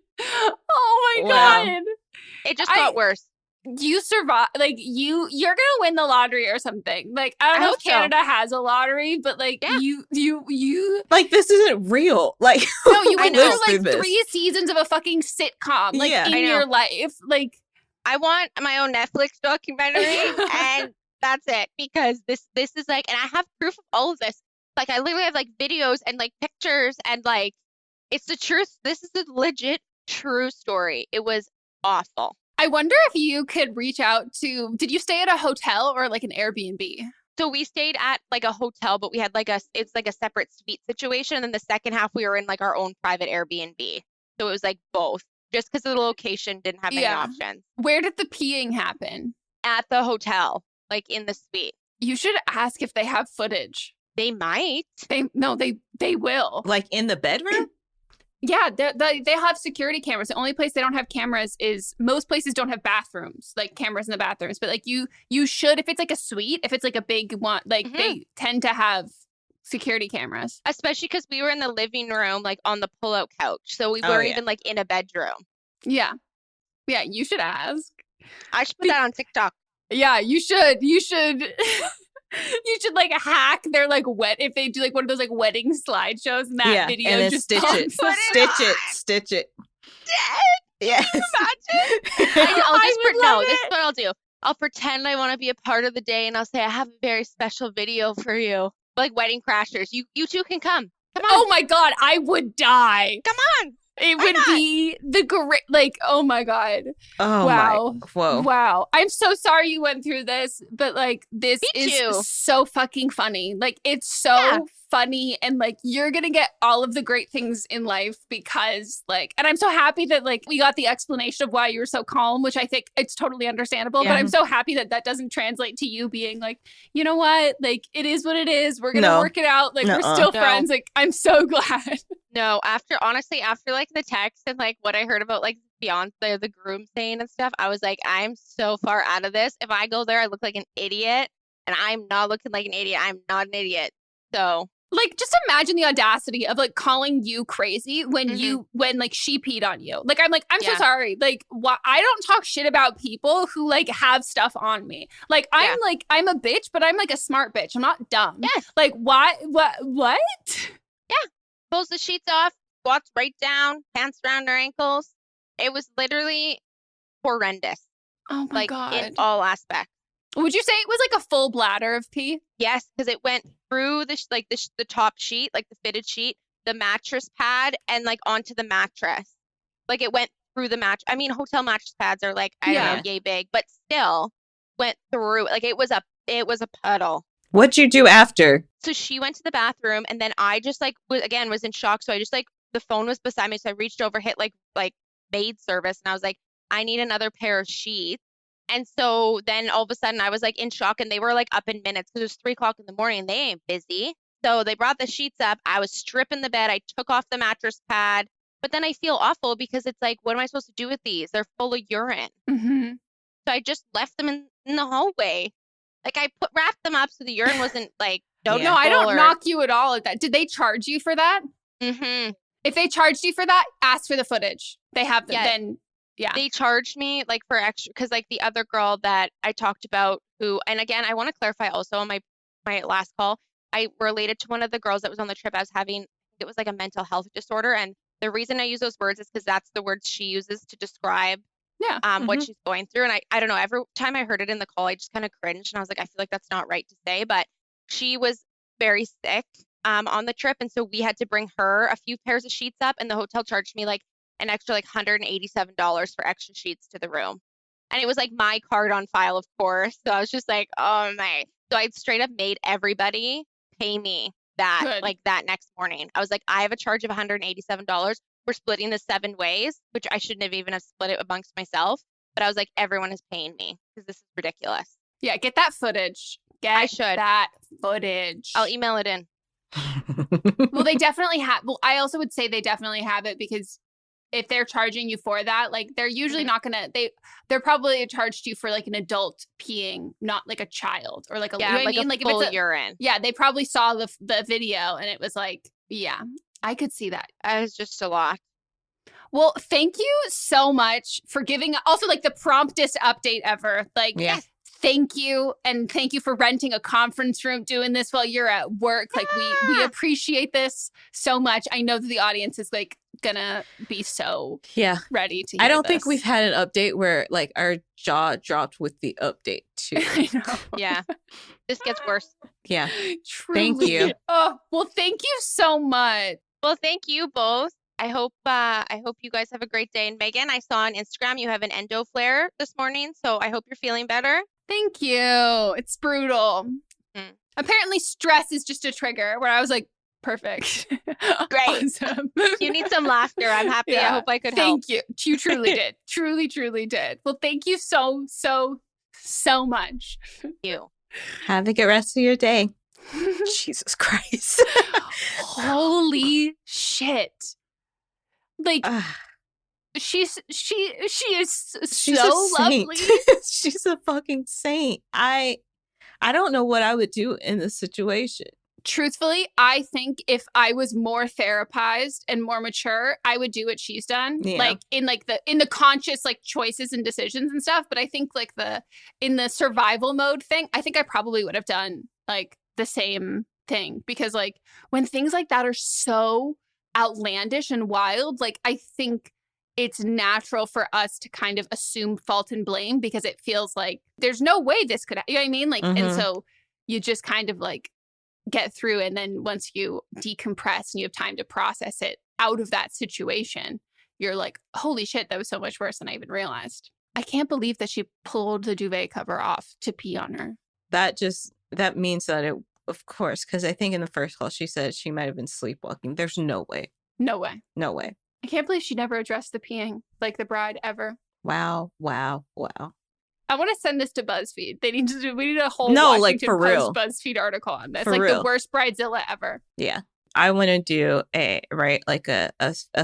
my Wow. God. It just got worse. You survive, like you're gonna win the lottery or something. Like I don't know if hope so. Canada has a lottery, but like Yeah. you Like, this isn't real. Like, no, you went know. through like 3 seasons of a fucking sitcom, like Yeah. in I know. your life. Like I want my own Netflix documentary, and that's it, because this is like, and I have proof of all of this. Like, I literally have like videos and like pictures, and like, it's the truth. This is a legit true story. It was awful. I wonder if you could reach out to. Did you stay at a hotel or like an Airbnb? So we stayed at like a hotel, but we had like it's like a separate suite situation. And then the second half, we were in like our own private Airbnb. So it was like both, just because the location didn't have any Yeah. options. Where did the peeing happen? At the hotel, like in the suite. You should ask if they have footage. They might. They will. like in the bedroom? Yeah, they have security cameras. The only place they don't have cameras is most places don't have bathrooms, like cameras in the bathrooms. But like you should, if it's like a suite, if it's like a big one, like they tend to have security cameras. Especially because we were in the living room, like on the pull-out couch. So we weren't even like in a bedroom. Yeah, you should ask. I should put that on TikTok. Yeah, you should. You should like hack their like if they do like one of those like wedding slideshows and that video and then just stitch pops up. stitch it. Yes. Imagine. I'll I just would love this is it. what I'll do. I'll pretend I want to be a part of the day, and I'll say I have a very special video for you, like Wedding Crashers. You two can come. Come on. Oh my God, I would die. Come on. It Why would not? be the great, like, oh my God. Oh Wow. my. Whoa. Wow. I'm so sorry you went through this, but like, this Me is too. so fucking funny. Like, it's so funny. And like, you're going to get all of the great things in life because like, and I'm so happy that like we got the explanation of why you were so calm, which I think it's totally understandable. But I'm so happy that that doesn't translate to you being like, you know what? Like, it is what it is. We're going to work it out. Like, we're still friends. Like, I'm so glad. No, after like the text and like what I heard about like Beyonce, the groom saying and stuff, I was like, I'm so far out of this. If I go there, I look like an idiot, and I'm not looking like an idiot. I'm not an idiot. So like, just imagine the audacity of like calling you crazy when when like she peed on you. Like, I'm so sorry. Like, I don't talk shit about people who like have stuff on me. Like, I'm a bitch, but I'm like a smart bitch. I'm not dumb. Yes. Like, why? What? Yeah. Pulls the sheets off, squats right down, pants around her ankles. It was literally horrendous. Oh my like God. in all aspects. Would you say it was like a full bladder of pee? Yes, because it went through the top sheet, like the fitted sheet, the mattress pad, and like onto the mattress. Like it went through the mattress. I mean, hotel mattress pads are like, I don't know, yay big, but still went through. Like it was a puddle. What'd you do after? So she went to the bathroom, and then I just like was in shock. So I just like, the phone was beside me, so I reached over, hit like maid service, and I was like, I need another pair of sheets. And so then all of a sudden I was like in shock, and they were like up in minutes because it was 3 o'clock in the morning and they ain't busy. So they brought the sheets up. I was stripping the bed. I took off the mattress pad, but then I feel awful because it's like, what am I supposed to do with these? They're full of urine. Mm-hmm. So I just left them in the hallway. Like I wrapped them up so the urine wasn't like, no, I don't knock you at all at that. Did they charge you for that? Mm-hmm. If they charged you for that, ask for the footage. They have them. Yeah. Then they charged me like for extra, because like the other girl that I talked about who, and again, I want to clarify also on my last call, I related to one of the girls that was on the trip. I was having, it was like a mental health disorder. And the reason I use those words is because that's the words she uses to describe what she's going through. And I don't know, every time I heard it in the call, I just kind of cringed. And I was like, I feel like that's not right to say, but she was very sick on the trip. And so we had to bring her a few pairs of sheets up, and the hotel charged me like an extra like $187 for extra sheets to the room. And it was like my card on file, of course. So I was just like, oh my. So I straight up made everybody pay me that next morning. I was like, I have a charge of $187. We're splitting this 7 ways, which I shouldn't have even have split it amongst myself. But I was like, everyone is paying me because this is ridiculous. Yeah, get that footage. I should. That footage. I'll email it in. Well, they definitely have. Well, I also would say they definitely have it because if they're charging you for that, like they're usually not gonna. They're probably charged you for like an adult peeing, not like a child or like a. Yeah, you know like I mean? a Like full if it's urine. Yeah, they probably saw the video and it was like, yeah, I could see that. It was just a lot. Well, thank you so much for giving also like the promptest update ever. Like, thank you. And thank you for renting a conference room, doing this while you're at work. Like we appreciate this so much. I know that the audience is like gonna be so ready to hear I don't this. think we've had an update where like our jaw dropped with the update too. I know. Yeah. This gets worse. Yeah. Truly. Thank you. Oh, well, thank you so much. Well, thank you both. I hope you guys have a great day. And Megan, I saw on Instagram you have an endo flare this morning, so I hope you're feeling better. Thank you. It's brutal. Apparently stress is just a trigger where I was like, perfect. Great. Awesome. You need some laughter. I'm happy. Yeah. I hope I could help. Thank you. You truly did. Truly did. Well, thank you so much. Thank you. Have a good rest of your day. Jesus Christ. Holy shit. Like she is She's so a saint. lovely. She's a fucking saint. I don't know what I would do in this situation. Truthfully, I think if I was more therapized and more mature, I would do what she's done. Yeah. Like in the conscious like choices and decisions and stuff. But I think like in the survival mode thing, I think I probably would have done like the same thing. Because like when things like that are so outlandish and wild, like I think it's natural for us to kind of assume fault and blame because it feels like there's no way this could, you know what I mean? Like, and so you just kind of like get through. And then once you decompress and you have time to process it out of that situation, you're like, holy shit, that was so much worse than I even realized. I can't believe that she pulled the duvet cover off to pee on her. That means that it, of course, because I think in the first call she said she might have been sleepwalking. There's no way. No way. No way. I can't believe she never addressed the peeing like the bride ever. Wow. I want to send this to BuzzFeed. We need a whole No, Washington like for Post real BuzzFeed article on this. For like real. The worst bridezilla ever. Yeah. I want to do a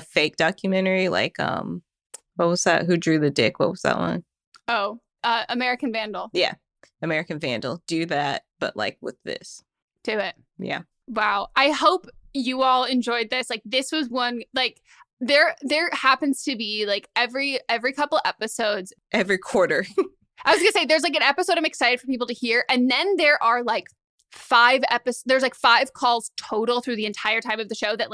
fake documentary like what was that? Who Drew the Dick? What was that one? Oh, American Vandal. Yeah. American Vandal. Do that, but like with this. Do it. Yeah. Wow. I hope you all enjoyed this. Like this was one like there happens to be like every couple episodes. Every quarter. I was gonna say there's like an episode I'm excited for people to hear, and then there are like 5 episodes. There's like 5 calls total through the entire time of the show that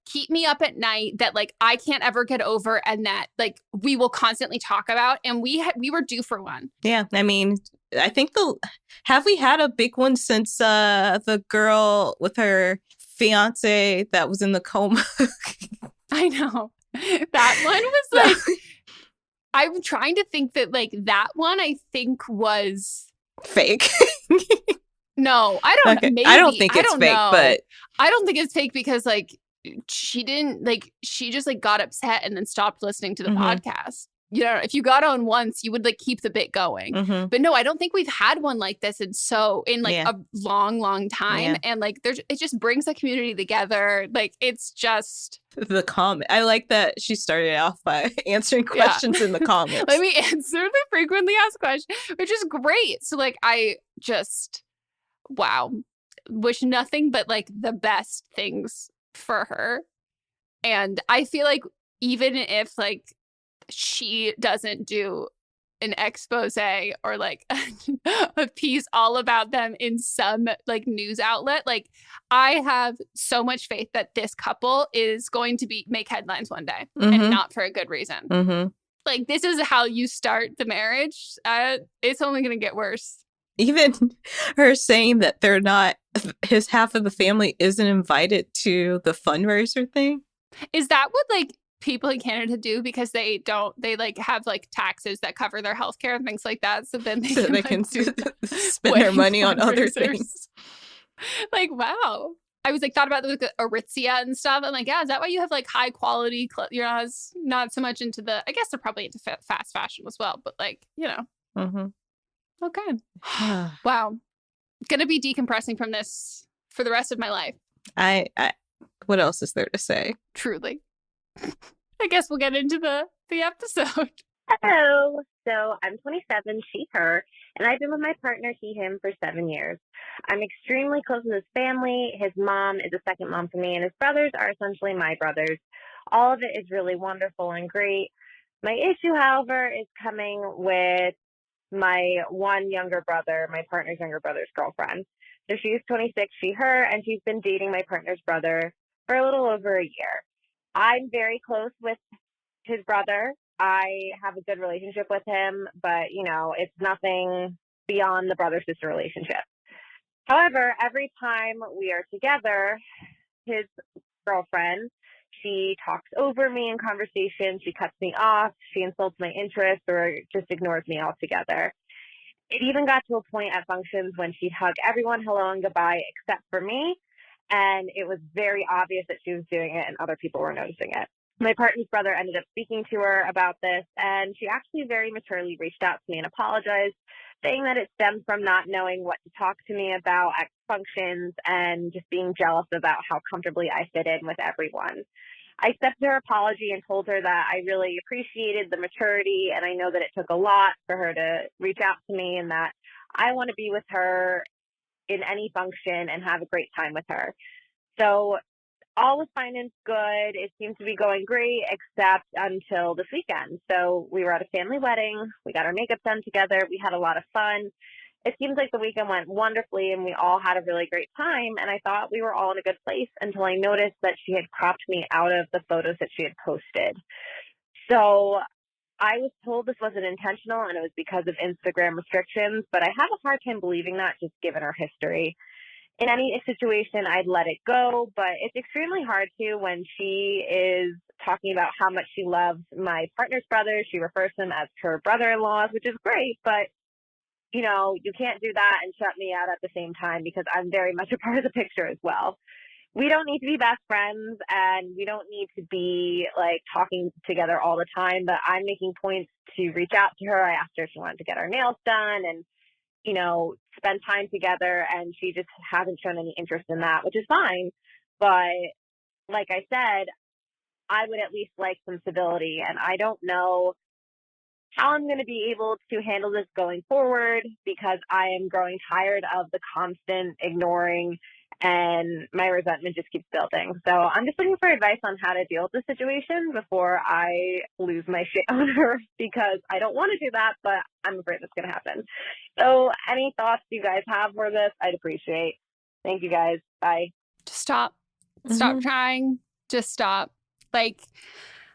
keep me up at night, that like I can't ever get over, and that like we will constantly talk about. And we were due for one. Yeah, I mean, I think have we had a big one since the girl with her fiance that was in the coma? I know that one was like. I'm trying to think that like that one I think was fake. No, I don't know. Maybe. I don't think it's fake, know. but I don't think it's fake because like she just like got upset and then stopped listening to the podcast. You know, if you got on once, you would like keep the bit going. But no, I don't think we've had one like this a long time. Yeah. And like it just brings the community together. Like it's just the comment. I like that she started off by answering questions in the comments. Let me answer the frequently asked questions, which is great. So like I just wish nothing but like the best things for her. And I feel like even if like she doesn't do an expose or like a piece all about them in some like news outlet, like I have so much faith that this couple is going to make headlines one day and not for a good reason. Like this is how you start the marriage. It's only going to get worse. Even her saying that they're not, his half of the family isn't invited to the fundraiser thing. Is that what like people in Canada do because they like have like taxes that cover their healthcare and things like that. So then they can spend their money on other things. Like, wow. I was like, thought about the Aritzia and stuff. I'm like, yeah, is that why you have like high quality? You're not so much into the, I guess they're probably into fast fashion as well, but like, you know. Mm-hmm. Okay. Wow. Gonna be decompressing from this for the rest of my life. I what else is there to say? Truly. I guess we'll get into the episode. Hello. So I'm 27, she, her, and I've been with my partner, he, him, for 7 years. I'm extremely close with his family. His mom is a second mom to me, and his brothers are essentially my brothers. All of it is really wonderful and great. My issue, however, is coming with my one younger brother, my partner's younger brother's girlfriend. So she's 26, she, her, and she's been dating my partner's brother for a little over a year. I'm very close with his brother. I have a good relationship with him, but, you know, it's nothing beyond the brother-sister relationship. However, every time we are together, his girlfriend, she talks over me in conversation, she cuts me off, she insults my interests, or just ignores me altogether. It even got to a point at functions when she'd hug everyone hello and goodbye except for me, and it was very obvious that she was doing it and other people were noticing it. My partner's brother ended up speaking to her about this, and she actually very maturely reached out to me and apologized, saying that it stemmed from not knowing what to talk to me about at functions and just being jealous about how comfortably I fit in with everyone. I accepted her apology and told her that I really appreciated the maturity, and I know that it took a lot for her to reach out to me, and that I want to be with her in any function and have a great time with her. So all was fine and good. It seemed to be going great, except until this weekend. So we were at a family wedding. We got our makeup done together. We had a lot of fun. It seems like the weekend went wonderfully and we all had a really great time. And I thought we were all in a good place until I noticed that she had cropped me out of the photos that she had posted. So I was told this wasn't intentional and it was because of Instagram restrictions, but I have a hard time believing that just given her history. In any situation, I'd let it go, but it's extremely hard to when she is talking about how much she loves my partner's brother. She refers to them as her brother-in-laws, which is great, but, you know, you can't do that and shut me out at the same time because I'm very much a part of the picture as well. We don't need to be best friends and we don't need to be like talking together all the time, but I'm making points to reach out to her. I asked her if she wanted to get her nails done and, you know, spend time together, and she just hasn't shown any interest in that, which is fine. But like I said, I would at least like some civility, and I don't know how I'm going to be able to handle this going forward because I am growing tired of the constant ignoring and my resentment just keeps building. So I'm just looking for advice on how to deal with the situation before I lose my shit on her because I don't want to do that, but I'm afraid it's going to happen. So any thoughts you guys have for this, I'd appreciate. Thank you guys. Bye. Just stop. Stop trying. Just stop. Like,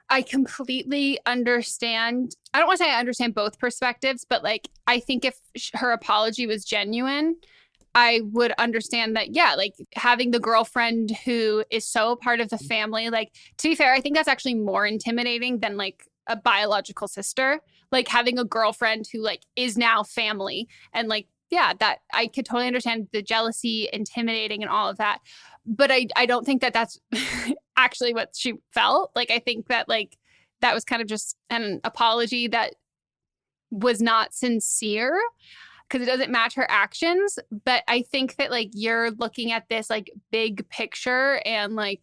I completely understand. I don't want to say I understand both perspectives, but like, I think if her apology was genuine, I would understand that, yeah, like having the girlfriend who is so a part of the family, like, to be fair, I think that's actually more intimidating than like a biological sister, like having a girlfriend who like is now family and like, yeah, that I could totally understand the jealousy, intimidating and all of that. But I don't think that that's actually what she felt. Like, I think that like that was kind of just an apology that was not sincere, because it doesn't match her actions. But I think that like you're looking at this like big picture and like,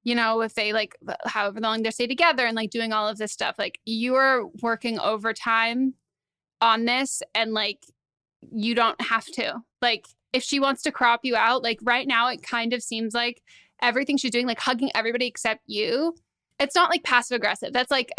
you know, if they like however long they stay together and like doing all of this stuff, like you are working overtime on this and like you don't have to. Like if she wants to crop you out, like right now it kind of seems like everything she's doing, like hugging everybody except you, it's not like passive aggressive. That's like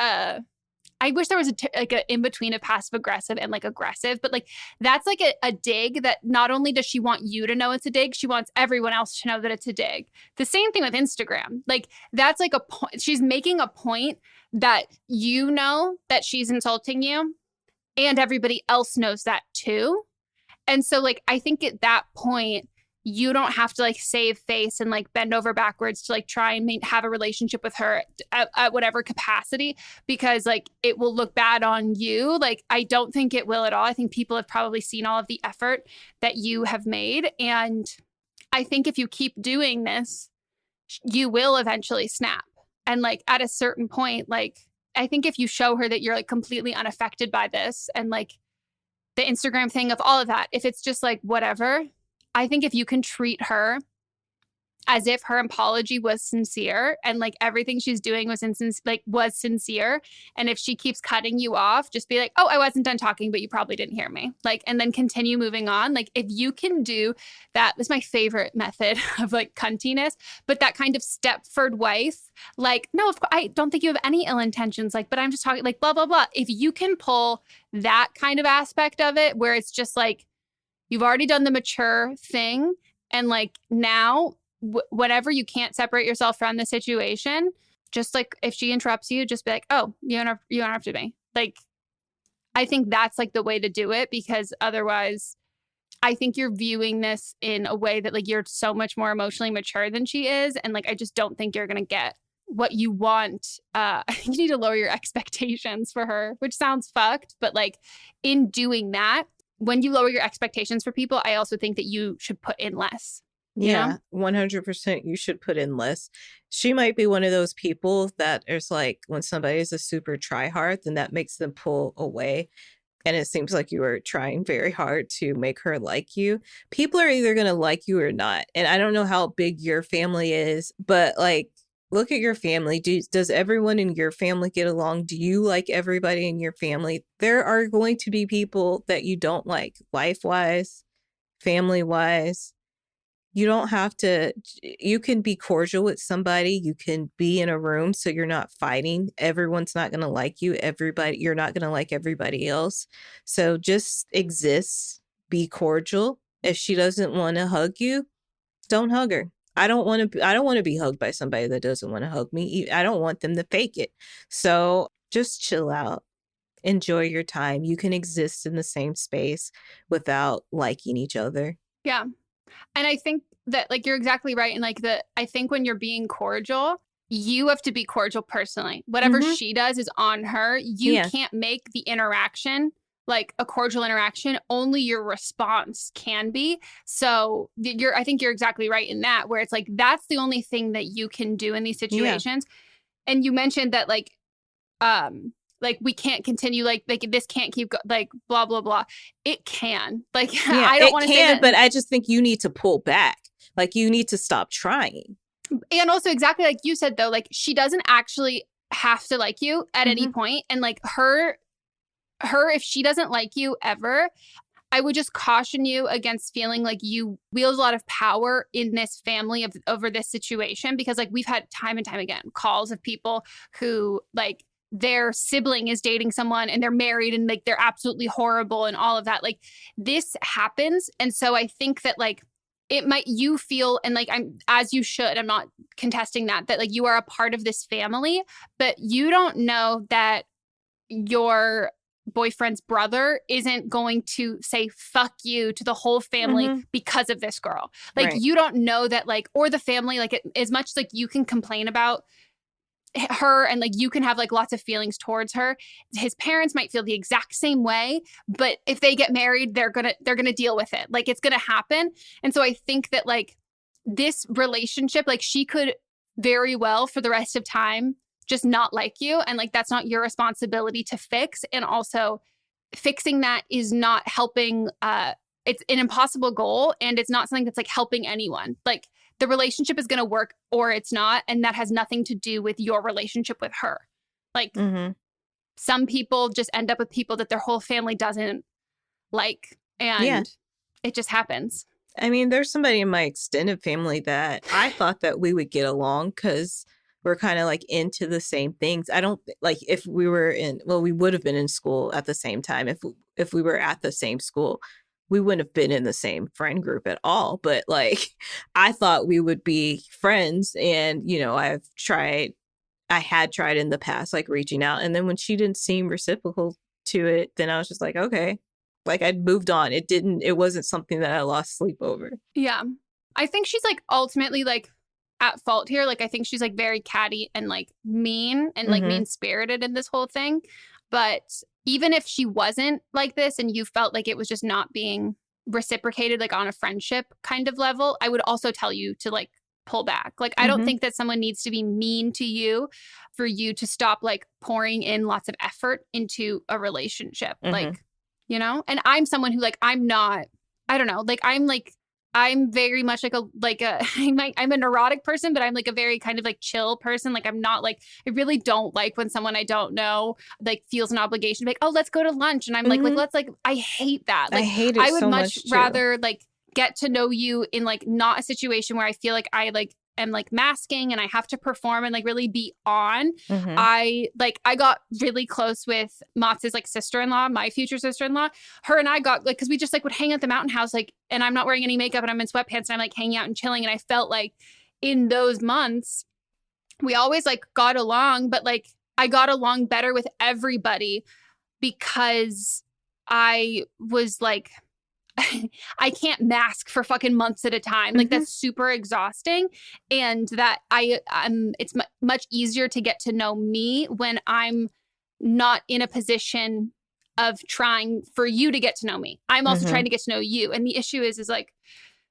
I wish there was like a in between of passive aggressive and like aggressive, but like that's like a dig that not only does she want you to know it's a dig, she wants everyone else to know that it's a dig. The same thing with Instagram. Like that's like a point. She's making a point that you know that she's insulting you and everybody else knows that too. And so like I think at that point you don't have to like save face and like bend over backwards to like try and have a relationship with her at whatever capacity, because like it will look bad on you. Like, I don't think it will at all. I think people have probably seen all of the effort that you have made. And I think if you keep doing this, you will eventually snap. And like at a certain point, like, I think if you show her that you're like completely unaffected by this and like the Instagram thing of all of that, if it's just like whatever, I think if you can treat her as if her apology was sincere and like everything she's doing was sincere, and if she keeps cutting you off, just be like, oh, I wasn't done talking, but you probably didn't hear me. Like, and then continue moving on. Like, if you can do that, this is my favorite method of like cuntiness, but that kind of Stepford wife, like, no, I don't think you have any ill intentions, like, but I'm just talking like blah, blah, blah. If you can pull that kind of aspect of it where it's just like, you've already done the mature thing, and like now, whatever, you can't separate yourself from the situation. Just like if she interrupts you, just be like, oh, you interrupted me. Like, I think that's like the way to do it, because otherwise I think you're viewing this in a way that like you're so much more emotionally mature than she is. And like, I just don't think you're going to get what you want. I think you need to lower your expectations for her, which sounds fucked. But like in doing that, when you lower your expectations for people, I also think that you should put in less. Yeah, 100% you should put in less. She might be one of those people that is like, when somebody is a super try hard, then that makes them pull away. And it seems like you are trying very hard to make her like you. People are either going to like you or not. And I don't know how big your family is, but like, look at your family. Does everyone in your family get along? Do you like everybody in your family? There are going to be people that you don't like, life-wise, family-wise. You don't have to, you can be cordial with somebody. You can be in a room so you're not fighting. Everyone's not going to like you. You're not going to like everybody else. So just exist, be cordial. If she doesn't want to hug you, don't hug her. I don't want to be hugged by somebody that doesn't want to hug me. I don't want them to fake it. So just chill out. Enjoy your time. You can exist in the same space without liking each other. Yeah. And I think that like you're exactly right. And like I think when you're being cordial, you have to be cordial personally. Whatever she does is on her. You can't make the interaction like a cordial interaction. Only your response can be. So I think you're exactly right in that, where it's like, that's the only thing that you can do in these situations. Yeah. And you mentioned that like we can't continue, like this can't keep like blah, blah, blah. It can. Like, I don't want to say that. But I just think you need to pull back. Like, you need to stop trying. And also exactly like you said, though, like she doesn't actually have to like you at any point. And like her, if she doesn't like you ever, I would just caution you against feeling like you wield a lot of power in this family over this situation. Because like we've had time and time again calls of people who like, their sibling is dating someone and they're married and like they're absolutely horrible and all of that. Like this happens. And so I think that like you feel, and like as you should, I'm not contesting that like you are a part of this family, but you don't know that your boyfriend's brother isn't going to say fuck you to the whole family because of this girl. Like you don't know that like, or the family, like as much like you can complain about her and like you can have like lots of feelings towards her, his parents might feel the exact same way, but if they get married, they're gonna deal with it. Like it's gonna happen. And so I think that like this relationship, like she could very well for the rest of time just not like you, and like that's not your responsibility to fix. And also fixing that is not helping. It's an impossible goal, and it's not something that's like helping anyone. Like the relationship is going to work or it's not. And that has nothing to do with your relationship with her. Like some people just end up with people that their whole family doesn't like. And it just happens. I mean, there's somebody in my extended family that I thought that we would get along because we're kind of like into the same things. I don't like if we were we would have been in school at the same time. If we were at the same school, we wouldn't have been in the same friend group at all. But like, I thought we would be friends. And, you know, I had tried in the past, like reaching out. And then when she didn't seem reciprocal to it, then I was just like, okay, like I'd moved on. It wasn't something that I lost sleep over. Yeah. I think she's like ultimately like at fault here. Like I think she's like very catty and like mean and like mean spirited in this whole thing. But even if she wasn't like this and you felt like it was just not being reciprocated like on a friendship kind of level, I would also tell you to like pull back. Like I don't think that someone needs to be mean to you for you to stop like pouring in lots of effort into a relationship. Like, you know? And I'm someone who like I'm not, I don't know, like I'm very much I'm a neurotic person, but I'm like a very kind of like chill person. Like I'm not like, I really don't like when someone I don't know like feels an obligation to be like, oh, let's go to lunch. And I'm like, let's like, I hate that. Like I hate it I would so much much too. rather like get to know you in like not a situation where I feel like I like am like masking and I have to perform and like really be on. I got really close with Matz's like sister-in-law, my future sister-in-law. Her and I got like, because we just like would hang out at the mountain house, like, and I'm not wearing any makeup and I'm in sweatpants and I'm like hanging out and chilling. And I felt like in those months, we always like got along, but like I got along better with everybody because I was like, I can't mask for fucking months at a time. Like that's super exhausting. And that it's much easier to get to know me when I'm not in a position of trying for you to get to know me. I'm also trying to get to know you. And the issue is like,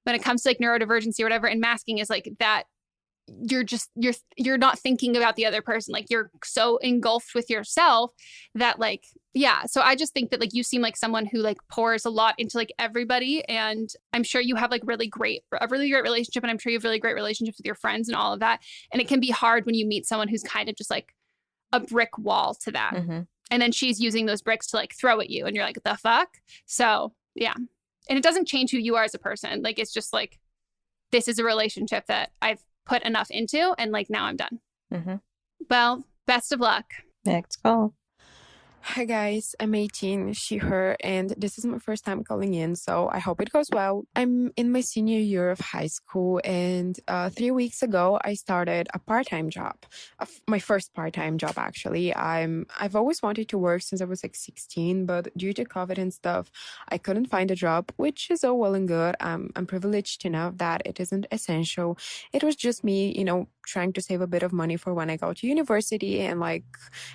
when it comes to like neurodivergency or whatever, and masking is like that you're not thinking about the other person. Like you're so engulfed with yourself that like, yeah. So I just think that like you seem like someone who like pours a lot into like everybody. And I'm sure you have like a really great relationship. And I'm sure you have really great relationships with your friends and all of that. And it can be hard when you meet someone who's kind of just like a brick wall to that. And then she's using those bricks to like throw at you. And you're like, the fuck? So yeah. And it doesn't change who you are as a person. Like, it's just like, this is a relationship that I've put enough into and like now I'm done. Well, best of luck. Next call. Hi guys, I'm 18, she, her, and this is my first time calling in, so I hope it goes well. I'm in my senior year of high school, and 3 weeks ago, I started a part-time job. My first part-time job, actually. I've always wanted to work since I was like 16, but due to COVID and stuff, I couldn't find a job, which is all well and good. I'm privileged enough that it isn't essential. It was just me, trying to save a bit of money for when I go to university and like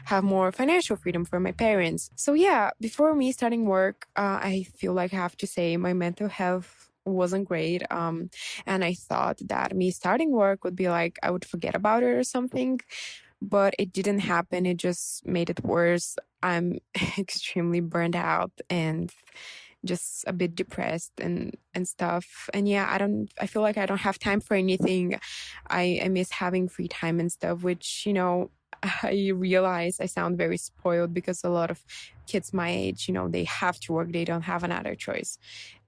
have more financial freedom for my parents. So yeah, before me starting work, I feel like I have to say my mental health wasn't great. And I thought that me starting work would be like, I would forget about it or something, but it didn't happen. It just made it worse. I'm extremely burned out and just a bit depressed and stuff. And yeah, I feel like I don't have time for anything. I miss having free time and stuff, which, I realize I sound very spoiled because a lot of kids my age, they have to work. They don't have another choice.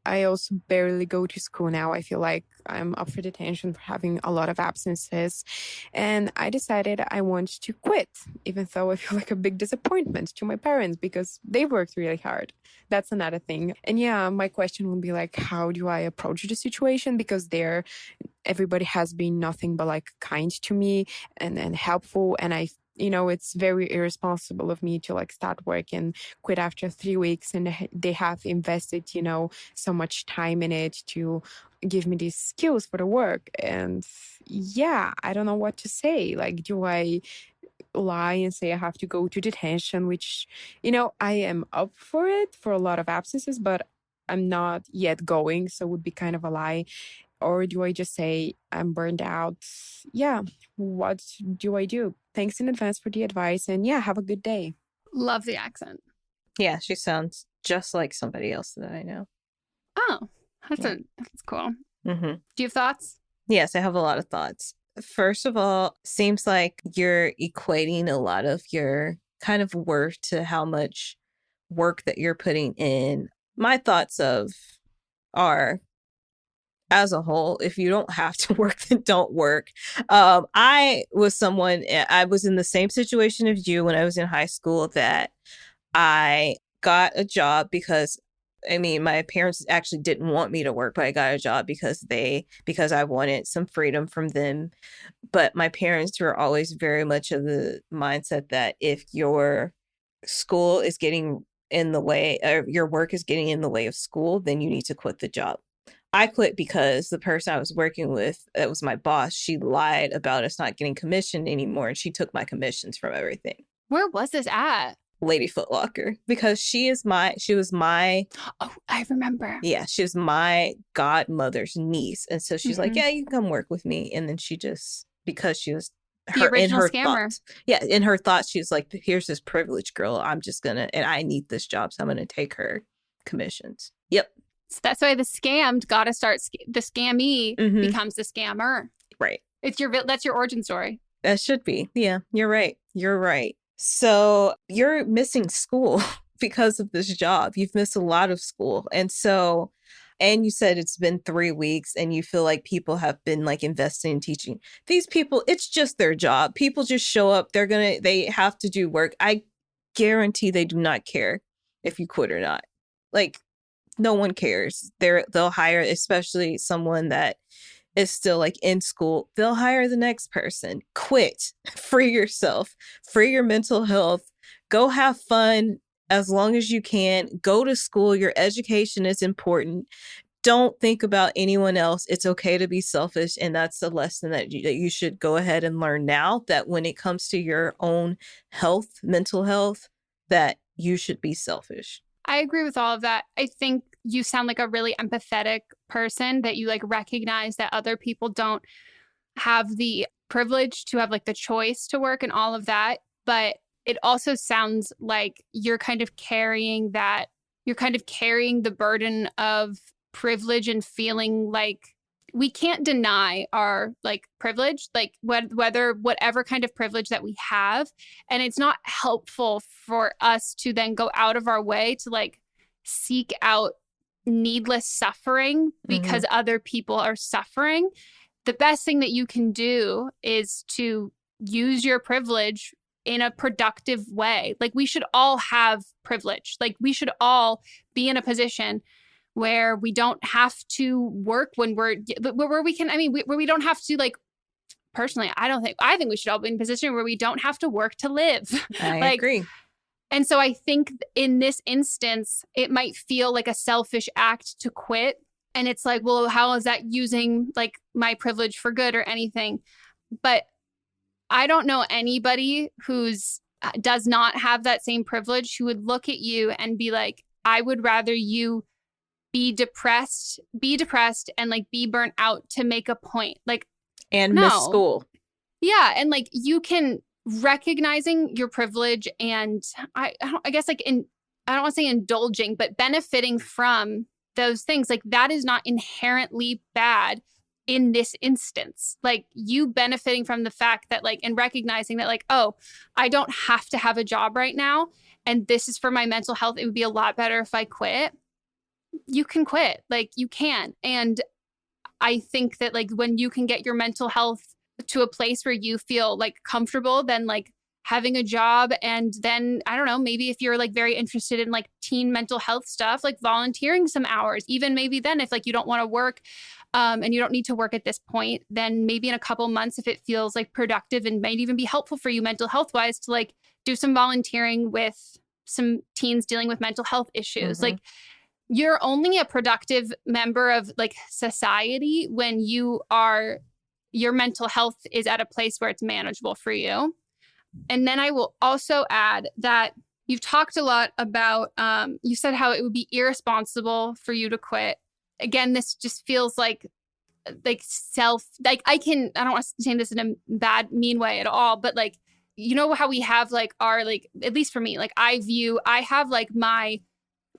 I also barely go to school now. I feel like I'm up for detention for having a lot of absences. And I decided I want to quit, even though I feel like a big disappointment to my parents because they worked really hard. That's another thing. And yeah, my question would be like, how do I approach the situation? Because everybody has been nothing but like kind to me and helpful. And it's very irresponsible of me to like start work and quit after 3 weeks. And they have invested, so much time in it to give me these skills for the work. And yeah, I don't know what to say. Like, do I lie and say I have to go to detention, which, I am up for it for a lot of absences, but I'm not yet going. So it would be kind of a lie. Or do I just say I'm burned out? Yeah, what do I do? Thanks in advance for the advice. And yeah, have a good day. Love the accent. Yeah, she sounds just like somebody else that I know. Oh, that's cool. Do you have thoughts? Yes, I have a lot of thoughts. First of all, seems like you're equating a lot of your kind of worth to how much work that you're putting in. My thoughts are, as a whole, if you don't have to work, then don't work. I was in the same situation as you when I was in high school, that I got a job because my parents actually didn't want me to work, but I got a job because I wanted some freedom from them. But my parents were always very much of the mindset that if your school is getting in the way, or your work is getting in the way of school, then you need to quit the job. I quit because the person I was working with, that was my boss, she lied about us not getting commission anymore, and she took my commissions from everything. Where was this at? Lady Foot Locker, because she was my Oh, I remember. Yeah, she was my godmother's niece, and so she's like, yeah, you can come work with me. And then she just, because she was the original scammer. Thoughts, in her thoughts, she's like, here's this privileged girl, I'm just gonna, and I need this job, so I'm gonna take her commissions. Yep. So that's why the scammed got to start. The scammy becomes the scammer. Right. That's your origin story. That should be. Yeah, you're right. You're right. So you're missing school because of this job. You've missed a lot of school. And you said it's been 3 weeks and you feel like people have been like investing in teaching. These people, it's just their job. People just show up. They have to do work. I guarantee they do not care if you quit or not. Like, no one cares. They'll hire, especially someone that is still like in school, they'll hire the next person. Quit. Free yourself. Free your mental health. Go have fun as long as you can. Go to school. Your education is important. Don't think about anyone else. It's okay to be selfish. And that's the lesson that you should go ahead and learn now, that when it comes to your own health, mental health, that you should be selfish. I agree with all of that. I think you sound like a really empathetic person, that you like recognize that other people don't have the privilege to have like the choice to work and all of that. But it also sounds like you're kind of carrying the burden of privilege and feeling like we can't deny our like privilege, like whatever kind of privilege that we have. And it's not helpful for us to then go out of our way to like seek out needless suffering because other people are suffering. The best thing that you can do is to use your privilege in a productive way. Like, we should all have privilege. Like, we should all be in a position where we don't have to work where we don't have to, like, personally, I think we should all be in a position where we don't have to work to live. I agree. And so I think in this instance, it might feel like a selfish act to quit. And it's like, well, how is that using like my privilege for good or anything? But I don't know anybody who's does not have that same privilege who would look at you and be like, I would rather you be depressed and like be burnt out to make a point. Like, and miss school. Yeah. And like, you can recognizing your privilege and I guess like I don't want to say indulging, but benefiting from those things, like that is not inherently bad in this instance. Like, you benefiting from the fact that like, and recognizing that like, oh, I don't have to have a job right now, and this is for my mental health. It would be a lot better if I quit. You can quit, like you can. And I think that like when you can get your mental health to a place where you feel like comfortable, then like having a job, and then I don't know, maybe if you're like very interested in like teen mental health stuff, like volunteering some hours, even maybe then if like you don't want to work and you don't need to work at this point, then maybe in a couple months, if it feels like productive and might even be helpful for you mental health wise, to like do some volunteering with some teens dealing with mental health issues. Like, you're only a productive member of like society when your mental health is at a place where it's manageable for you. And then I will also add that you've talked a lot about, you said how it would be irresponsible for you to quit. Again, this just feels like I don't want to say this in a bad, mean way at all, but like, you know how we have like our, like, at least for me, like I have like my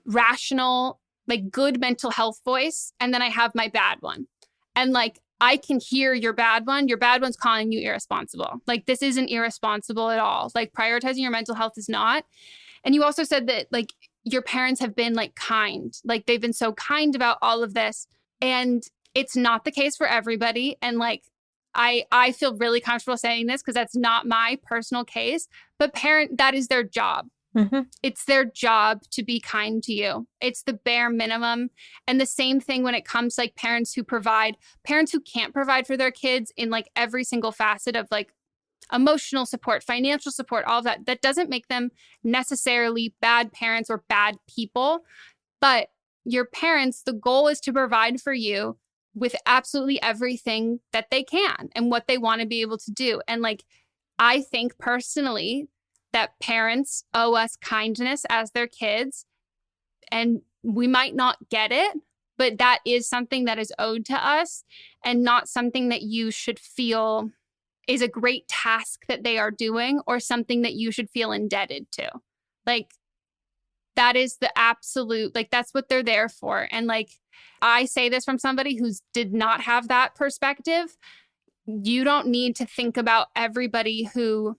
rational, like good mental health voice, and then I have my bad one. And like, I can hear your bad one. Your bad one's calling you irresponsible. Like, this isn't irresponsible at all. Like, prioritizing your mental health is not. And you also said that like your parents have been like kind, like they've been so kind about all of this. And it's not the case for everybody. And like, I feel really comfortable saying this because that's not my personal case, but that is their job. It's their job to be kind to you. It's the bare minimum. And the same thing when it comes to like parents who can't provide for their kids in like every single facet of like emotional support, financial support, all of that. That doesn't make them necessarily bad parents or bad people, but your parents, the goal is to provide for you with absolutely everything that they can and what they want to be able to do. And like, I think personally that parents owe us kindness as their kids, and we might not get it, but that is something that is owed to us and not something that you should feel is a great task that they are doing or something that you should feel indebted to. Like, that is the absolute, like, that's what they're there for. And like, I say this from somebody who's did not have that perspective. You don't need to think about everybody who,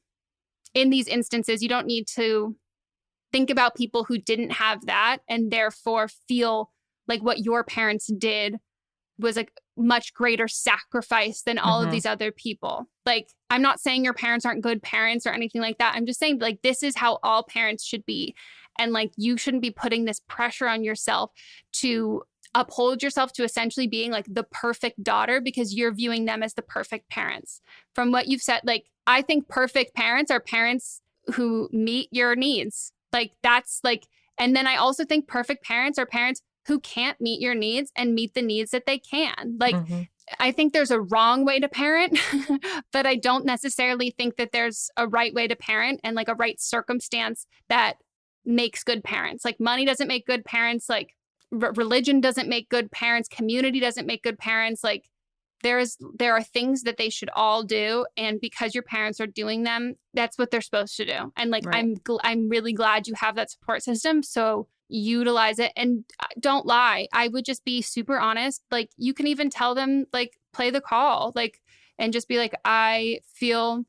in these instances, you don't need to think about people who didn't have that and therefore feel like what your parents did was a much greater sacrifice than all of these other people. Like, I'm not saying your parents aren't good parents or anything like that. I'm just saying, like, this is how all parents should be. And like, you shouldn't be putting this pressure on yourself to uphold yourself to essentially being like the perfect daughter because you're viewing them as the perfect parents. From what you've said, like, I think perfect parents are parents who meet your needs. Like, that's like, and then I also think perfect parents are parents who can't meet your needs and meet the needs that they can. Like, I think there's a wrong way to parent, but I don't necessarily think that there's a right way to parent and like a right circumstance that makes good parents. Like, money doesn't make good parents. Like, religion doesn't make good parents. Community doesn't make good parents. Like, there are things that they should all do, and because your parents are doing them, that's what they're supposed to do. And like, right. I'm really glad you have that support system. So utilize it and don't lie. I would just be super honest. Like, you can even tell them, like, play the call, like, and just be like, I feel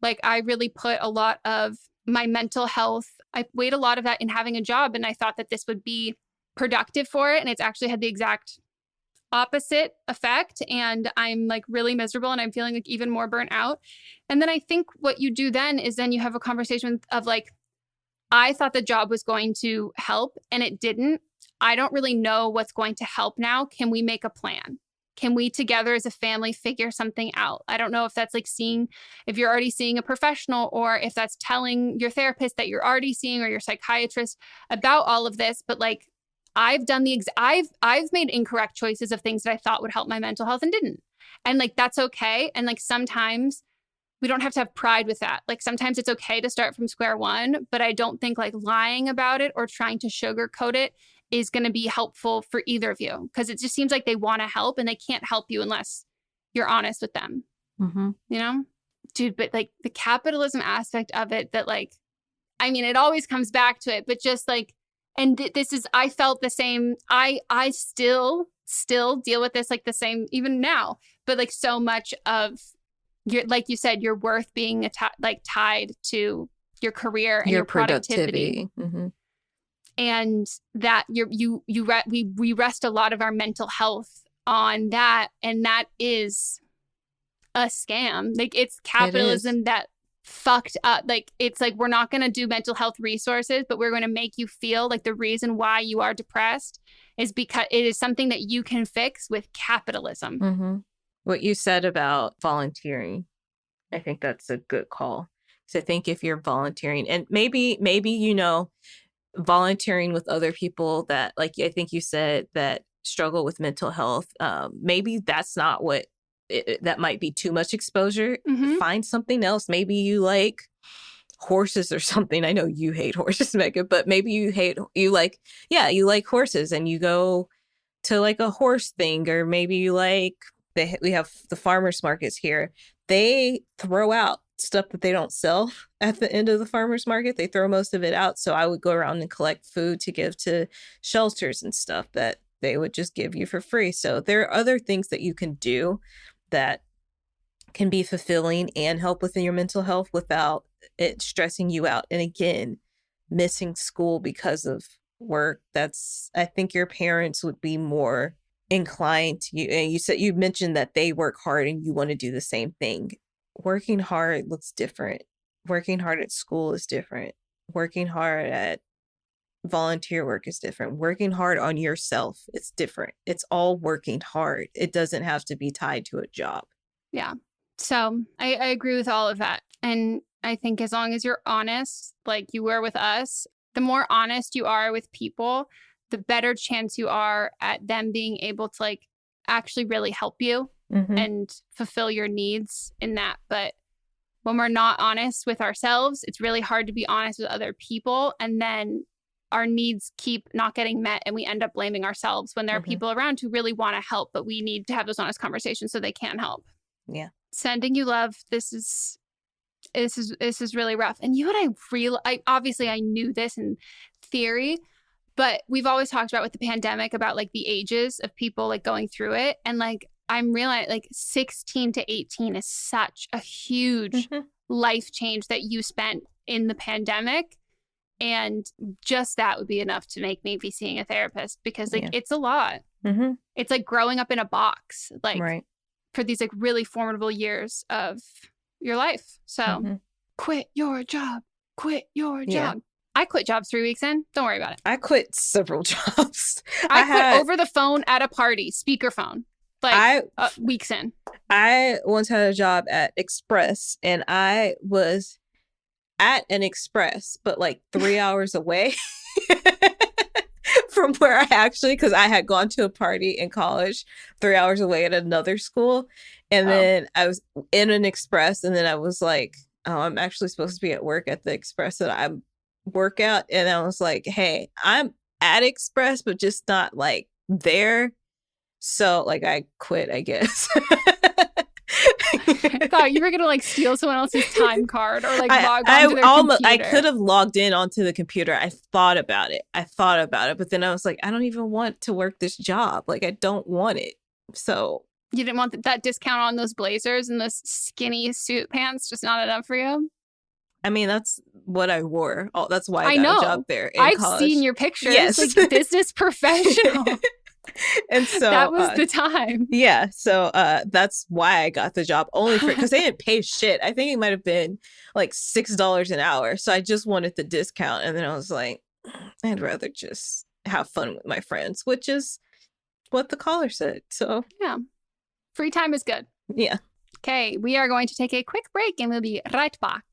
like I really put a lot of my mental health, I weighed a lot of that in having a job, and I thought that this would be productive for it, and it's actually had the exact opposite effect, and I'm like really miserable and I'm feeling like even more burnt out. And then I think what you do then is then you have a conversation of like, I thought the job was going to help and it didn't. I don't really know what's going to help now. Can we make a plan? Can we together as a family figure something out? I don't know if that's like if you're already seeing a professional, or if that's telling your therapist that you're already seeing, or your psychiatrist about all of this. But like, I've done I've made incorrect choices of things that I thought would help my mental health and didn't. And like, that's okay. And like, sometimes we don't have to have pride with that. Like, sometimes it's okay to start from square one, but I don't think like lying about it or trying to sugarcoat it is going to be helpful for either of you, because it just seems like they want to help and they can't help you unless you're honest with them. You know, dude, but like the capitalism aspect of it, that like, I mean, it always comes back to it, but just like, and this is, I felt the same. I still deal with this like the same even now, but like so much of your, like you said, your worth being tied to your career and your productivity. And that we rest a lot of our mental health on that, and that is a scam. Like, it's capitalism that fucked up. Like, it's like, we're not going to do mental health resources, but we're going to make you feel like the reason why you are depressed is because it is something that you can fix with capitalism. What you said about volunteering, I think that's a good call. So I think if you're volunteering, and maybe, you know, volunteering with other people that, like, I think you said, that struggle with mental health, maybe that's not what that might be too much exposure. Find something else. Maybe you like horses or something. I know you hate horses, Megan, but maybe you like horses, and you go to like a horse thing. Or maybe you like, we have the farmers markets here. They throw out stuff that they don't sell at the end of the farmers market. They throw most of it out. So I would go around and collect food to give to shelters and stuff that they would just give you for free. So there are other things that you can do that can be fulfilling and help with your mental health without it stressing you out. And again, missing school because of work, I think your parents would be more inclined to you. And you mentioned that they work hard and you want to do the same thing. Working hard looks different. Working hard at school is different. Working hard at volunteer work is different. Working hard on yourself, it's different. It's all working hard. It doesn't have to be tied to a job. Yeah. So I agree with all of that. And I think as long as you're honest, like you were with us, the more honest you are with people, the better chance you are at them being able to like actually really help you and fulfill your needs in that. But when we're not honest with ourselves, it's really hard to be honest with other people. And then our needs keep not getting met and we end up blaming ourselves when there are people around who really want to help, but we need to have those honest conversations so they can help. Yeah. Sending you love. This is really rough. And you know what I knew this in theory, but we've always talked about with the pandemic about like the ages of people like going through it. And like, I'm realizing like 16 to 18 is such a huge life change that you spent in the pandemic. And just that would be enough to make me be seeing a therapist because like it's a lot. It's like growing up in a box, like for these like really formidable years of your life. So quit your job. I quit jobs 3 weeks in. Don't worry about it. I quit several jobs. I quit over the phone at a party, speakerphone, like weeks in. I once had a job at Express and I was at an Express, but like 3 hours away from where I actually, because I had gone to a party in college 3 hours away at another school. And then I was in an Express and then I was like, oh, I'm actually supposed to be at work at the Express and I work out. And I was like, hey, I'm at Express, but just not like there. So like I quit, I guess. I thought you were gonna like steal someone else's time card or like log onto their computer. I could have logged in onto the computer. I thought about it, but then I was like, I don't even want to work this job. Like I don't want it. So you didn't want that discount on those blazers and those skinny suit pants? Just not enough for you? I mean, that's what I wore. Oh, that's why I got a job there in I've college. seen your pictures. Yes. Like business professional. And so that was the time. Yeah. So that's why I got the job, only for because they didn't pay shit. I think it might have been like $6 an hour. So I just wanted the discount. And then I was like, I'd rather just have fun with my friends, which is what the caller said. So yeah. Free time is good. Yeah. Okay. We are going to take a quick break and we'll be right back.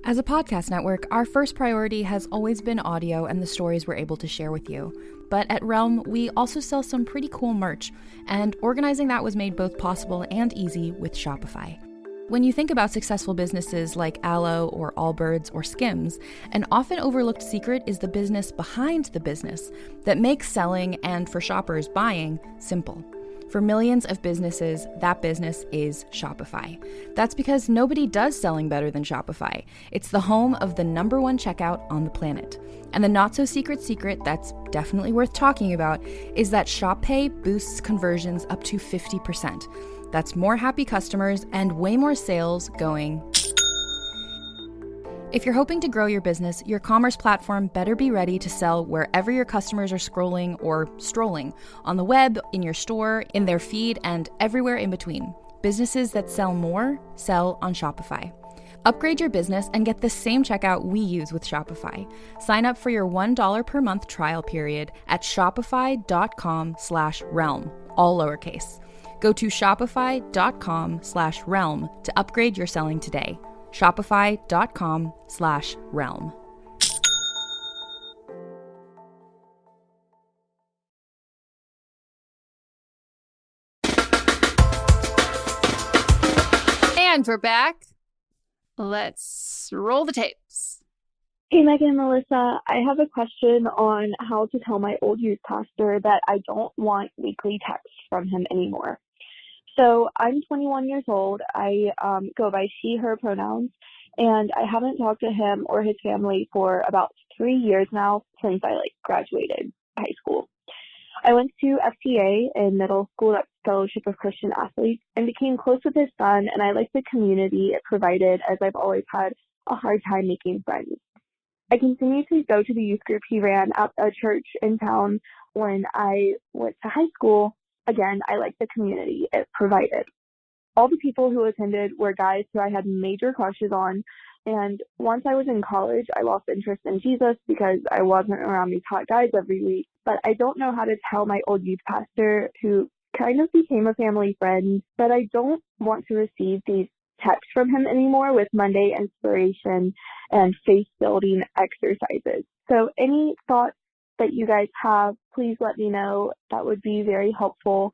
As a podcast network, our first priority has always been audio and the stories we're able to share with you. But at Realm, we also sell some pretty cool merch, and organizing that was made both possible and easy with Shopify. When you think about successful businesses like Aloe or Allbirds or Skims, an often overlooked secret is the business behind the business that makes selling and, for shoppers, buying simple. For millions of businesses, that business is Shopify. That's because nobody does selling better than Shopify. It's the home of the #1 checkout on the planet. And the not-so-secret secret that's definitely worth talking about is that Shop Pay boosts conversions up to 50%. That's more happy customers and way more sales going. If you're hoping to grow your business, your commerce platform better be ready to sell wherever your customers are scrolling or strolling, on the web, in your store, in their feed, and everywhere in between. Businesses that sell more, sell on Shopify. Upgrade your business and get the same checkout we use with Shopify. Sign up for your $1 per month trial period at shopify.com/realm, all lowercase. Go to shopify.com/realm to upgrade your selling today. Shopify.com/realm. And we're back. Let's roll the tapes. Hey, Meghan and Melisa. I have a question on how to tell my old youth pastor that I don't want weekly texts from him anymore. So I'm 21 years old. I go by she, her pronouns, and I haven't talked to him or his family for about 3 years now since I graduated high school. I went to FTA in middle school, that's Fellowship of Christian Athletes, and became close with his son, and I liked the community it provided as I've always had a hard time making friends. I continued to go to the youth group he ran at a church in town when I went to high school. Again, I liked the community it provided. All the people who attended were guys who I had major crushes on, And once I was in college, I lost interest in Jesus because I wasn't around these hot guys every week. But I don't know how to tell my old youth pastor, who kind of became a family friend, that I don't want to receive these texts from him anymore with Monday inspiration and faith-building exercises. So any thoughts that you guys have, please let me know. That would be very helpful.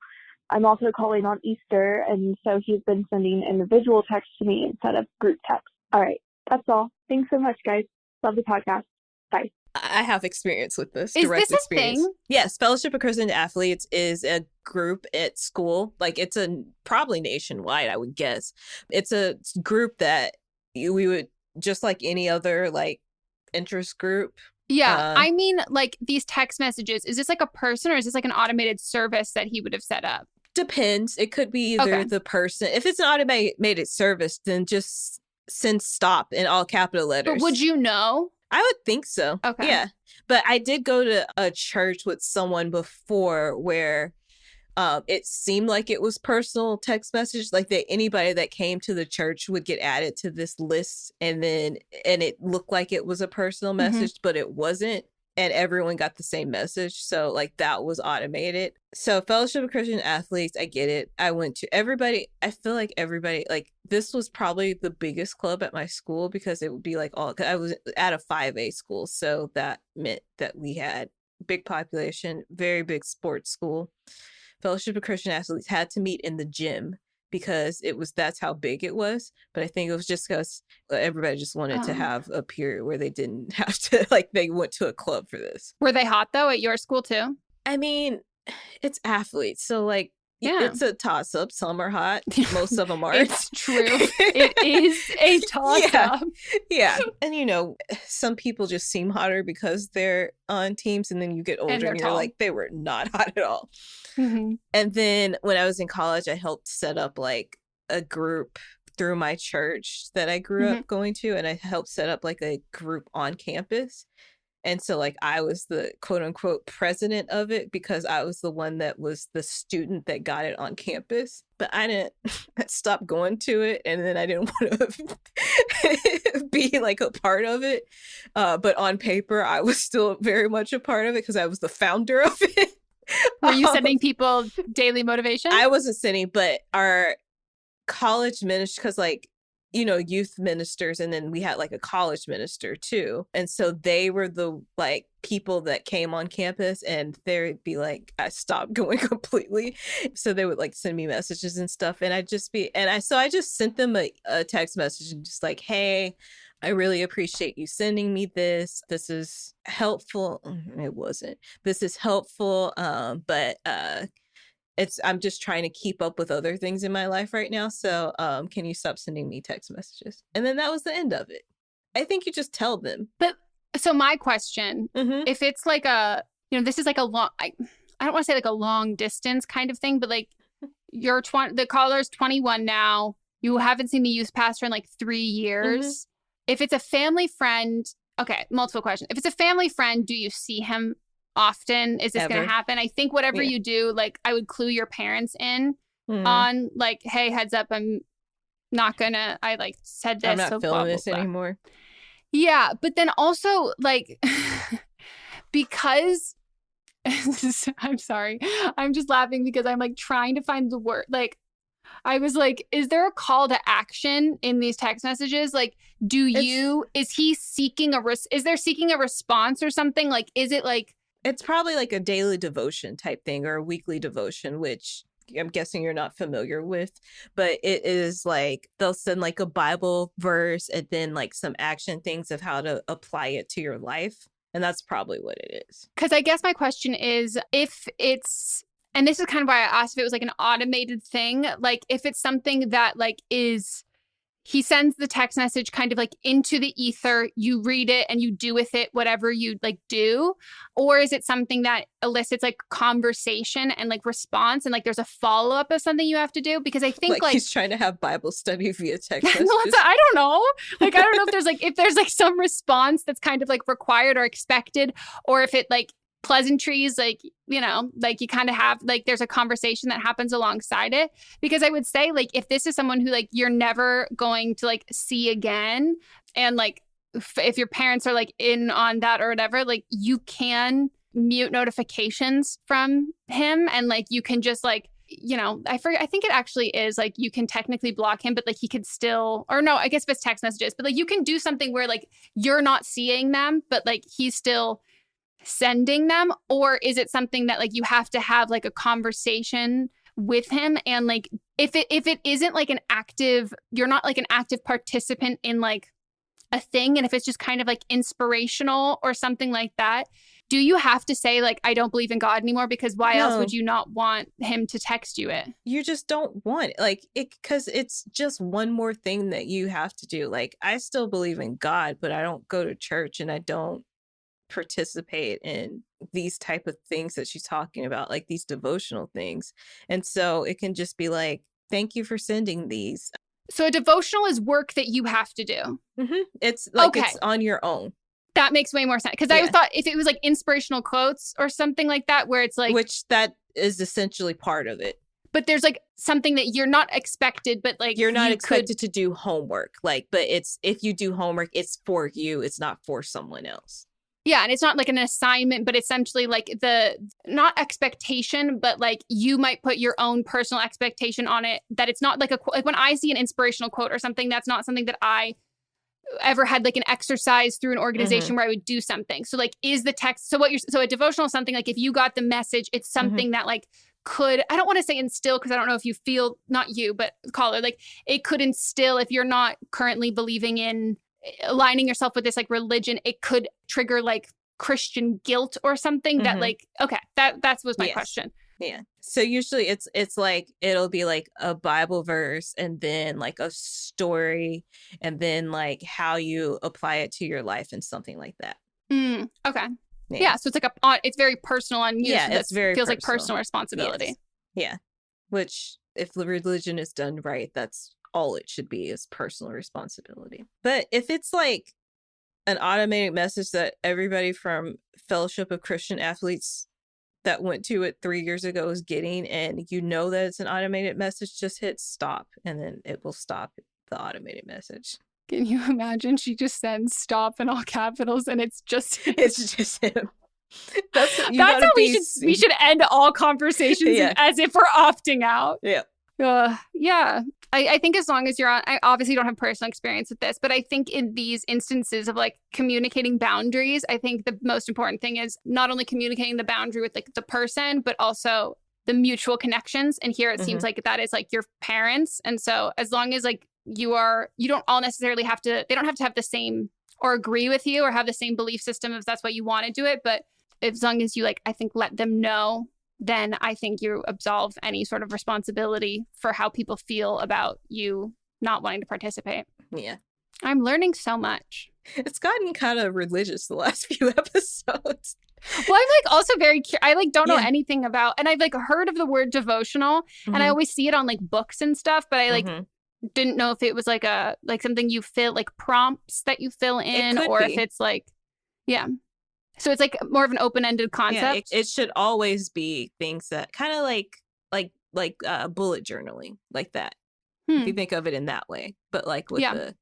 I'm also calling on Easter, and so he's been sending individual texts to me instead of group texts. All right, that's all. Thanks so much, guys. Love the podcast. Bye. I have experience with this. Is direct this a experience. thing? Yes, Fellowship of Christian Athletes is a group at school. Like, it's probably nationwide, I would guess. It's a group that we would, just like any other like interest group. Yeah, I mean, like these text messages, is this like a person or is this like an automated service that he would have set up? Depends. It could be either the person. If it's an automated service, then just send stop in all capital letters. But would you know? I would think so. Okay. Yeah. But I did go to a church with someone before where it seemed like it was personal text message, like that anybody that came to the church would get added to this list, and it looked like it was a personal message, but it wasn't. And everyone got the same message. So like that was automated. So Fellowship of Christian Athletes, I get it. I went to everybody. I feel like everybody, like this was probably the biggest club at my school because it would be like I was at a 5A school. So that meant that we had big population, very big sports school. Fellowship of Christian Athletes had to meet in the gym because that's how big it was. But I think it was just because everybody just wanted to have a period where they didn't have to, like, they went to a club for this. Were they hot though at your school too? I mean, it's athletes. So like, it's a toss up. Some are hot. Most of them aren't. It's true. It is a toss up. Yeah. And some people just seem hotter because they're on teams, and then you get older and you're like, they were not hot at all. Mm-hmm. And then when I was in college, I helped set up like a group through my church that I grew up going to, and I helped set up like a group on campus. And so like I was the quote unquote president of it because I was the one that was the student that got it on campus. But I didn't stop going to it, and then I didn't want to be like a part of it. But on paper, I was still very much a part of it because I was the founder of it. Were you sending people daily motivation? I wasn't sending, but our college minister, because like, youth ministers, and then we had like a college minister too. And so they were the like people that came on campus, and they'd be like, I stopped going completely. So they would like send me messages and stuff. And I just sent them a text message and just like, hey, I really appreciate you sending me this. This is helpful. It wasn't. This is helpful. But I'm just trying to keep up with other things in my life right now. So can you stop sending me text messages? And then that was the end of it. I think you just tell them. But so my question, if it's like this is like a long, I don't want to say like a long distance kind of thing, but like the caller's 21 now. You haven't seen the youth pastor in like 3 years. If it's a family friend, okay, multiple questions. If it's a family friend, do you see him often? Is this going to happen? I think whatever you do, like I would clue your parents in on like, hey, heads up, I'm not gonna, I like said this. I'm not feeling this anymore. Yeah. But then also like, because I'm sorry, I'm just laughing because I'm like trying to find the word. Like, I was like, is there a call to action in these text messages? Like, is he seeking is there seeking a response or something? Like, is it like, it's probably like a daily devotion type thing or a weekly devotion, which I'm guessing you're not familiar with, but it is like they'll send like a Bible verse and then like some action things of how to apply it to your life. And that's probably what it is. Because I guess my question is if it's, and this is kind of why I asked if it was like an automated thing, like if it's something that like he sends the text message kind of like into the ether, you read it and you do with it whatever you like do, or is it something that elicits like conversation and like response and like there's a follow-up of something you have to do? Because I think like he's trying to have Bible study via text message. I don't know. Like, I don't know if there's like some response that's kind of like required or expected, or if it like pleasantries, like, like you kind of have like there's a conversation that happens alongside it. Because I would say like if this is someone who like you're never going to like see again, And like, if your parents are like in on that or whatever, like you can mute notifications from him, and like you can just like, you know, I think it actually is like you can technically block him, but like he could still, or no, I guess if it's text messages, but like you can do something where like you're not seeing them, but like he's still sending them. Or is it something that like you have to have like a conversation with him? And like if it isn't like an active, you're not like an active participant in like a thing, and if it's just kind of like inspirational or something like that, do you have to say like, I don't believe in God anymore? Because why else would you not want him to text you it? You just don't want it. Like because it's just one more thing that you have to do. Like I still believe in God, but I don't go to church and I don't participate in these type of things that she's talking about, like these devotional things. And so it can just be like, thank you for sending these. So a devotional is work that you have to do. Mm-hmm. It's like it's on your own. That makes way more sense. Because I thought if it was like inspirational quotes or something like that, where it's like, which that is essentially part of it. But there's like something that you're not expected, but like you're not expected to do homework. Like, but it's, if you do homework, it's for you. It's not for someone else. Yeah, and it's not like an assignment, but essentially like the, not expectation, but like you might put your own personal expectation on it, that it's not like a, like when I see an inspirational quote or something, that's not something that I ever had like an exercise through an organization where I would do something. So like, is the text, so a devotional is something like if you got the message, it's something that like could, I don't want to say instill, because I don't know if you feel, not you, but caller, like it could instill, if you're not currently believing in aligning yourself with this like religion, it could trigger like Christian guilt or something that like, okay, that was my question. Yeah. So usually it's like, it'll be like a Bible verse and then like a story and then like how you apply it to your life and something like that. Okay. Yeah. So it's like it's very personal on you. Yeah. So it's very feels personal. like personal responsibility. Yes. Yeah. Which if the religion is done right, that's all it should be, is personal responsibility. But if it's like an automated message that everybody from Fellowship of Christian Athletes that went to it 3 years ago is getting, and you know that it's an automated message, just hit stop and then it will stop the automated message. Can you imagine? She just sends stop in all capitals and it's just him. That's how we should end all conversations as if we're opting out. Yeah. Yeah. I think as long as you're on, I obviously don't have personal experience with this, but I think in these instances of like communicating boundaries, I think the most important thing is not only communicating the boundary with like the person, but also the mutual connections. And here it seems like that is like your parents. And so as long as like you don't all necessarily have to, they don't have to have the same or agree with you or have the same belief system if that's what you want to do it. But as long as you like, I think let them know, then I think you absolve any sort of responsibility for how people feel about you not wanting to participate. Yeah. I'm learning so much. It's gotten kind of religious the last few episodes. Well, I'm like also very I like don't know anything about, and I've like heard of the word devotional and I always see it on like books and stuff, but I like didn't know if it was like a, like something you fill, like prompts that you fill in, or if it's like, so it's like more of an open-ended concept. Yeah, it should always be things that kind of like bullet journaling, like that. If you think of it in that way, but like with the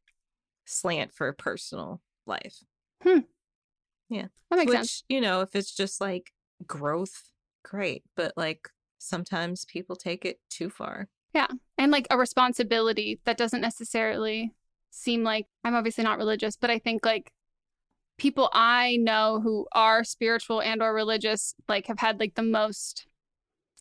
slant for personal life. Yeah, that makes sense. You know, if it's just like growth, great, but like sometimes people take it too far. Yeah, and like a responsibility that doesn't necessarily seem like, I'm obviously not religious, but I think like people I know who are spiritual and or religious like have had like the most,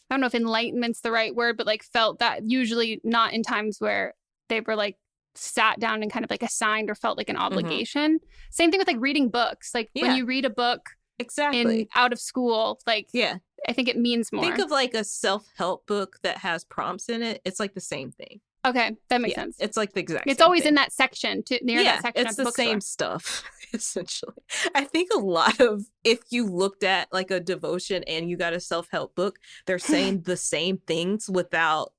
I don't know if enlightenment's the right word, but like felt that usually not in times where they were like sat down and kind of like assigned or felt like an obligation. Same thing with like reading books. Like when you read a book out of school, like I think it means more. Think of like a self-help book that has prompts in it. It's like the same thing. Okay, that makes sense. It's like the exact It's same always thing. in that section, near that section it's of the the bookstore. same stuff, essentially. I think a lot of, if you looked at like a devotion and you got a self-help book, they're saying the same things without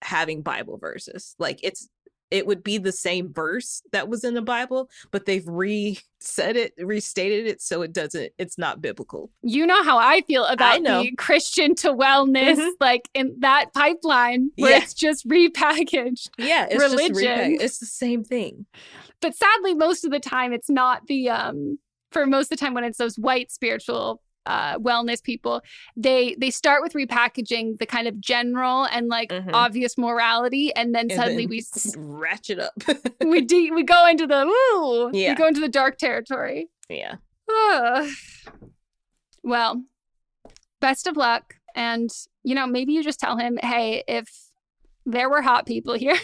having Bible verses. Like it's it would be the same verse that was in the Bible, but they've restated it so it's not biblical. You know how I feel about the Christian to wellness, like in that pipeline where it's just repackaged. Yeah, it's religion. just repackaged. It's the same thing. But sadly, most of the time, it's not the, for most of the time when it's those white spiritual wellness people, they start with repackaging the kind of general and like obvious morality, and then suddenly we ratchet up. we go into the we go into the dark territory. Yeah. Well, best of luck, and maybe you just tell him, hey, if there were hot people here.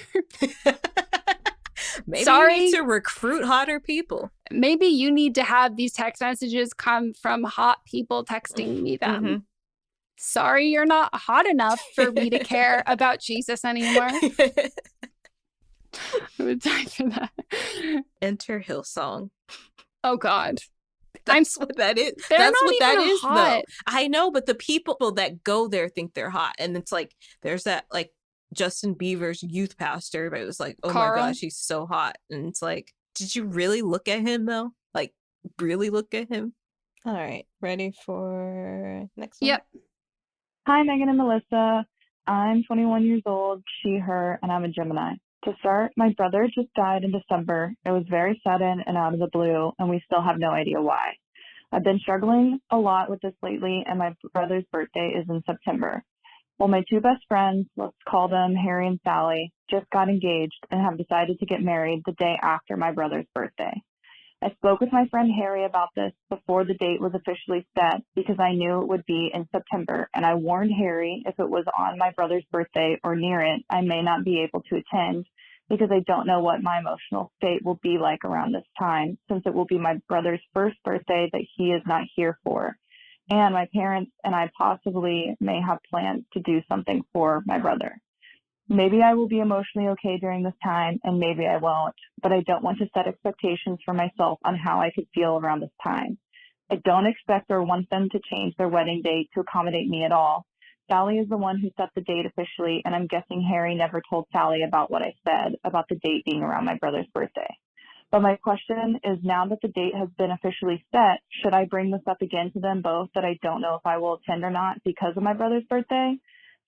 Maybe you need to recruit hotter people. Maybe you need to have these text messages come from hot people texting me them. Sorry, you're not hot enough for me to care about Jesus anymore. I would die for that. Enter Hillsong. Oh, God. That's what that is. That's what that is, though. I know, but the people that go there think they're hot. And it's like, there's that, like, Justin Bieber's youth pastor, but it was like, oh Carl. my gosh, he's so hot. And it's like, did you really look at him though? Like, really look at him? All right, ready for next one? Yep. Hi, Meghan and Melisa. I'm 21 years old, she, her, and I'm a Gemini. To start, my brother just died in December. It was very sudden and out of the blue, and we still have no idea why. I've been struggling a lot with this lately, and my brother's birthday is in September. Well, my two best friends, let's call them Harry and Sally, just got engaged and have decided to get married the day after my brother's birthday. I spoke with my friend Harry about this before the date was officially set because I knew it would be in September, and I warned Harry if it was on my brother's birthday or near it, I may not be able to attend because I don't know what my emotional state will be like around this time, since it will be my brother's first birthday that he is not here for. And my parents and I possibly may have plans to do something for my brother. Maybe I will be emotionally okay during this time, and maybe I won't, but I don't want to set expectations for myself on how I could feel around this time. I don't expect or want them to change their wedding date to accommodate me at all. Sally is the one who set the date officially, and I'm guessing Harry never told Sally about what I said about the date being around my brother's birthday. But my question is, now that the date has been officially set, should I bring this up again to them both that I don't know if I will attend or not because of my brother's birthday?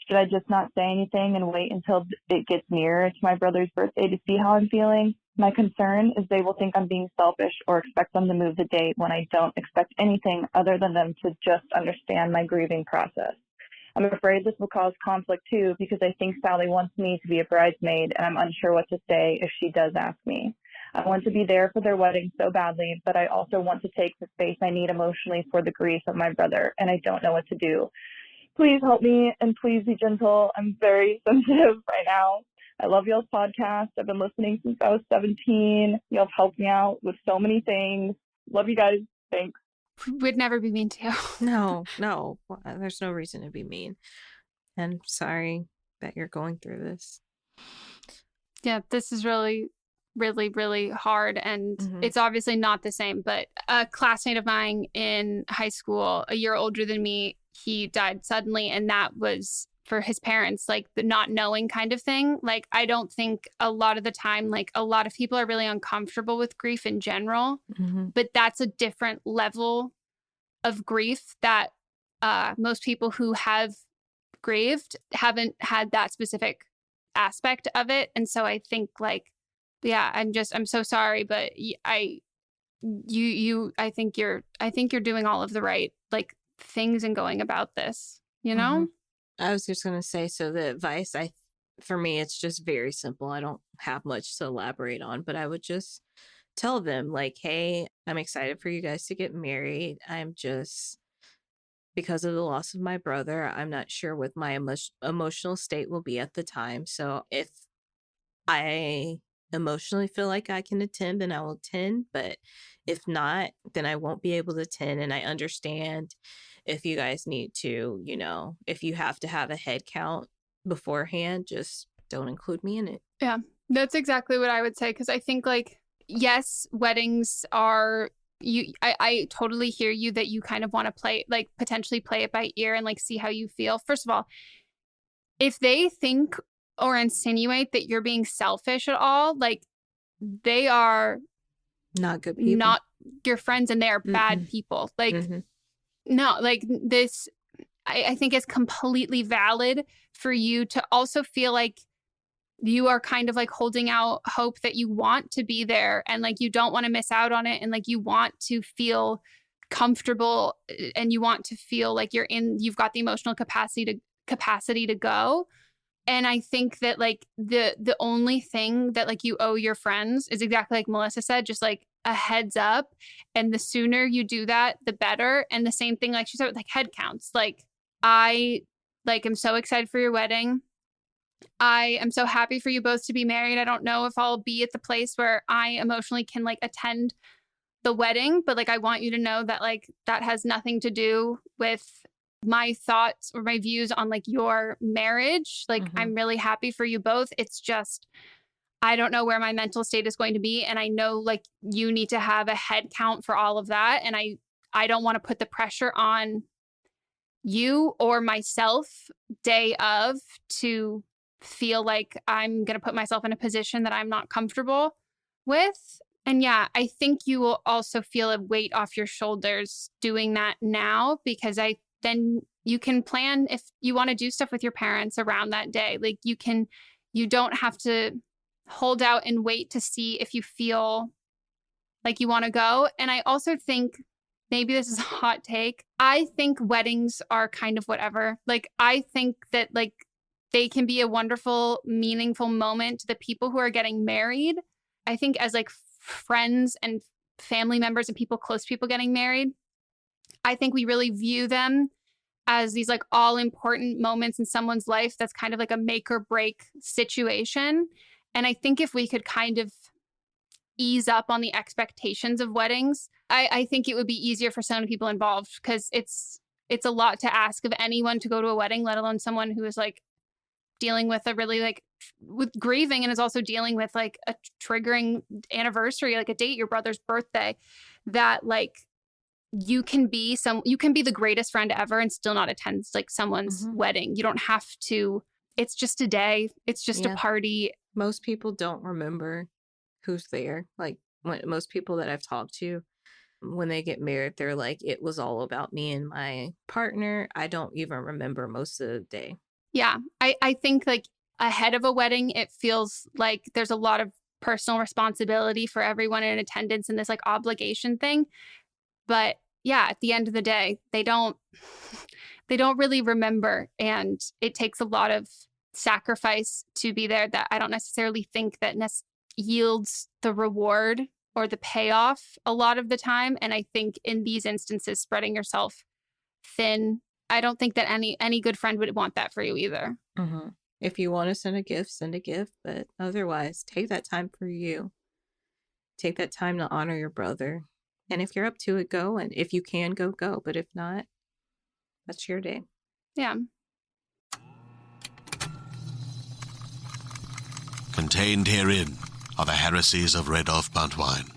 Should I just not say anything and wait until it gets nearer to my brother's birthday to see how I'm feeling? My concern is they will think I'm being selfish or expect them to move the date when I don't expect anything other than them to just understand my grieving process. I'm afraid this will cause conflict too because I think Sally wants me to be a bridesmaid, and I'm unsure what to say if she does ask me. I want to be there for their wedding so badly, but I also want to take the space I need emotionally for the grief of my brother, and I don't know what to do. Please help me, and please be gentle. I'm very sensitive right now. I love y'all's podcast. I've been listening since I was 17. Y'all have helped me out with so many things. Love you guys. Thanks. Would never be mean to you. No. There's no reason to be mean. And sorry that you're going through this. Yeah, this is really, really, really hard. And it's obviously not the same, but a classmate of mine in high school, a year older than me, he died suddenly. And that was for his parents, like the not knowing kind of thing. Like, I don't think a lot of the time, like a lot of people are really uncomfortable with grief in general, but that's a different level of grief that most people who have grieved haven't had that specific aspect of it. And so I think like, yeah, I'm so sorry, but I think you're doing all of the right like things and going about this, you know? I was just gonna say, so the advice for me, it's just very simple. I don't have much to elaborate on, but I would just tell them like, hey, I'm excited for you guys to get married. I'm just, because of the loss of my brother, I'm not sure what my emotional state will be at the time. So if I emotionally feel like I can attend, then I will attend. But if not, then I won't be able to attend. And I understand if you guys need to, if you have to have a head count beforehand, just don't include me in it. Yeah, that's exactly what I would say. Because I think like, yes, weddings are, I totally hear you that you kind of want to potentially play it by ear and like see how you feel. First of all, if they think or insinuate that you're being selfish at all. Like, they are not good people, not your friends, and they are bad people. Like, no, like this, I think it's completely valid for you to also feel like you are kind of like holding out hope that you want to be there, and like you don't want to miss out on it, and like you want to feel comfortable, and you want to feel like you've got the emotional capacity to go. And I think that like the only thing that like you owe your friends is exactly like Melissa said, just like a heads up. And the sooner you do that, the better. And the same thing, like she said, like head counts. Like, I like am so excited for your wedding. I am so happy for you both to be married. I don't know if I'll be at the place where I emotionally can like attend the wedding, but like I want you to know that like that has nothing to do with my thoughts or my views on like your marriage. Like, I'm really happy for you both. It's just, I don't know where my mental state is going to be. And I know like you need to have a head count for all of that. And I don't want to put the pressure on you or myself day of to feel like I'm going to put myself in a position that I'm not comfortable with. And yeah, I think you will also feel a weight off your shoulders doing that now, because then you can plan if you want to do stuff with your parents around that day. Like you don't have to hold out and wait to see if you feel like you want to go. And I also think, maybe this is a hot take, I think weddings are kind of whatever. Like, I think that like they can be a wonderful, meaningful moment to the people who are getting married. I think as like friends and family members and close people getting married, I think we really view them as these like all important moments in someone's life that's kind of like a make or break situation. And I think if we could kind of ease up on the expectations of weddings, I think it would be easier for so many people involved, because it's a lot to ask of anyone to go to a wedding, let alone someone who is like dealing with a really like with grieving and is also dealing with like a triggering anniversary, like a date, your brother's birthday, that like you can be the greatest friend ever and still not attend like someone's wedding. You don't have to. It's just a day. It's just a party. Most people don't remember who's there. Like most people that I've talked to, when they get married, they're like, it was all about me and my partner. I don't even remember most of the day. Yeah. I think like ahead of a wedding, it feels like there's a lot of personal responsibility for everyone in attendance and this like obligation thing. But yeah, at the end of the day, they don't really remember. And it takes a lot of sacrifice to be there that I don't necessarily think that yields the reward or the payoff a lot of the time. And I think in these instances, spreading yourself thin, I don't think that any good friend would want that for you either. If you want to send a gift, but otherwise take that time for you. Take that time to honor your brother. And if you're up to it, go. And if you can go. But if not, that's your day. Yeah. Contained herein are the heresies of Radolf Buntwine,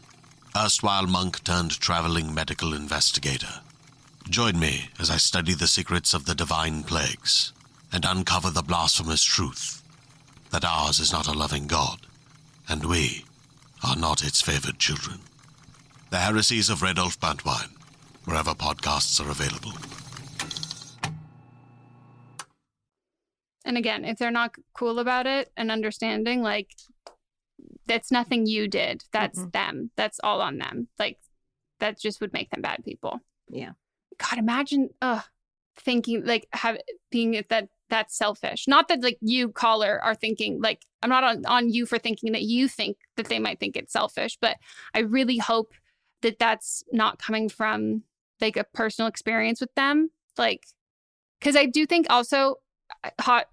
erstwhile monk turned traveling medical investigator. Join me as I study the secrets of the divine plagues and uncover the blasphemous truth that ours is not a loving God, and we are not its favored children. The heresies of Radolf Buntwine, wherever podcasts are available. And again, if they're not cool about it and understanding, like, that's nothing you did. That's them. That's all on them. Like, that just would make them bad people. Yeah. God, imagine thinking, like, being that's selfish. Not that, like, you, caller, are thinking, like, I'm not on you for thinking that you think that they might think it's selfish, but I really hope that that's not coming from, like, a personal experience with them. Like, because I do think also,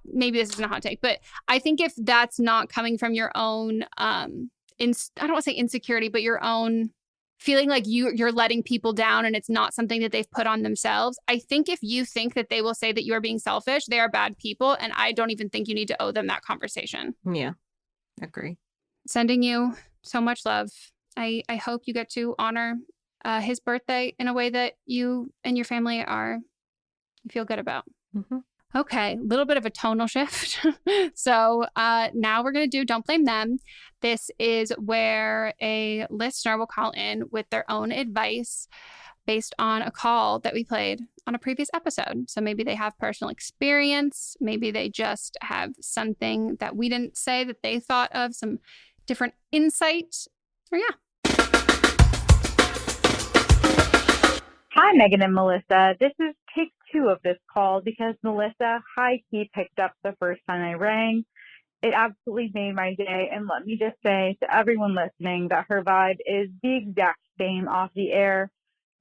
maybe this isn't a hot take, but I think if that's not coming from your own, I don't want to say insecurity, but your own feeling like you're letting people down and it's not something that they've put on themselves. I think if you think that they will say that you are being selfish, they are bad people. And I don't even think you need to owe them that conversation. Yeah, agree. Sending you so much love. I hope you get to honor his birthday in a way that you and your family feel good about. Okay, a little bit of a tonal shift. So now we're going to do Don't Blame Them. This is where a listener will call in with their own advice based on a call that we played on a previous episode. So maybe they have personal experience. Maybe they just have something that we didn't say that they thought of, some different insight. Or yeah. Hi, Meghan and Melisa. This is take 2 of this call because Melissa high-key picked up the first time I rang. It absolutely made my day, and let me just say to everyone listening that her vibe is the exact same off the air.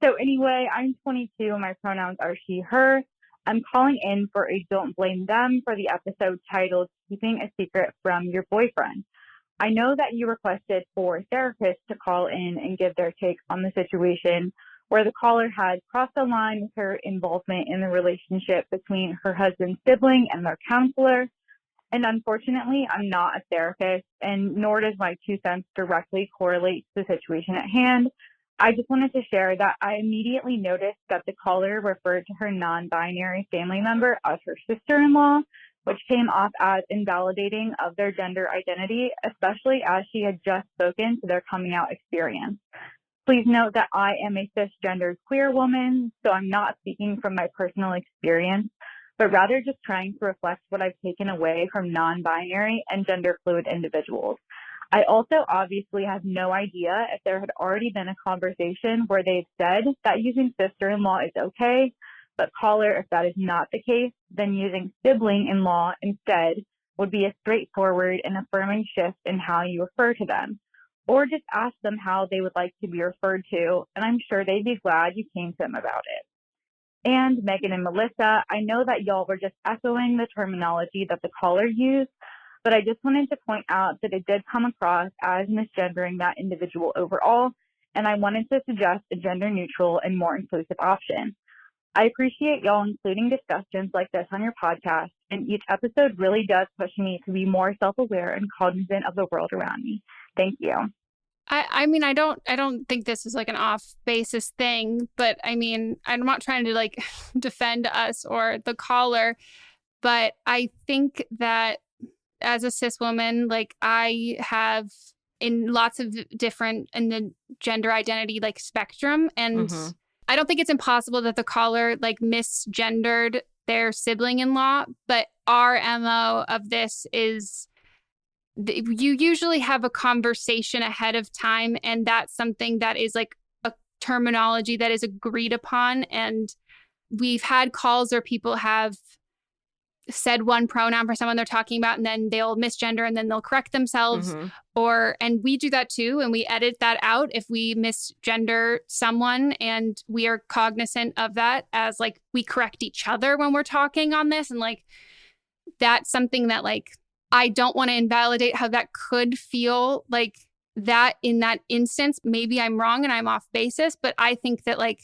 So anyway, I'm 22 and my pronouns are she, her. I'm calling in for a Don't Blame Them for the episode titled Keeping a Secret from Your Boyfriend. I know that you requested for therapists to call in and give their take on the situation where the caller had crossed the line with her involvement in the relationship between her husband's sibling and their counselor. And unfortunately, I'm not a therapist, and nor does my 2 cents directly correlate to the situation at hand. I just wanted to share that I immediately noticed that the caller referred to her non-binary family member as her sister-in-law, which came off as invalidating of their gender identity, especially as she had just spoken to their coming out experience. Please note that I am a cisgendered queer woman, so I'm not speaking from my personal experience, but rather just trying to reflect what I've taken away from non-binary and gender fluid individuals. I also obviously have no idea if there had already been a conversation where they've said that using sister-in-law is okay, but caller, if that is not the case, then using sibling-in-law instead would be a straightforward and affirming shift in how you refer to them. Or just ask them how they would like to be referred to, and I'm sure they'd be glad you came to them about it. And Meghan and Melissa, I know that y'all were just echoing the terminology that the caller used, but I just wanted to point out that it did come across as misgendering that individual overall, and I wanted to suggest a gender-neutral and more inclusive option. I appreciate y'all including discussions like this on your podcast, and each episode really does push me to be more self-aware and cognizant of the world around me. Thank you. I mean, I don't think this is like an off basis thing, but I mean, I'm not trying to like defend us or the caller, but I think that as a cis woman, like I have in lots of different in the gender identity like spectrum, and I don't think it's impossible that the caller like misgendered their sibling-in-law, but our MO of this is you usually have a conversation ahead of time, and that's something that is like a terminology that is agreed upon. And we've had calls where people have said one pronoun for someone they're talking about, and then they'll misgender and then they'll correct themselves. And we do that too, and we edit that out if we misgender someone, and we are cognizant of that as like we correct each other when we're talking on this. And like that's something that like I don't want to invalidate how that could feel like that in that instance. Maybe I'm wrong and I'm off basis, but I think that like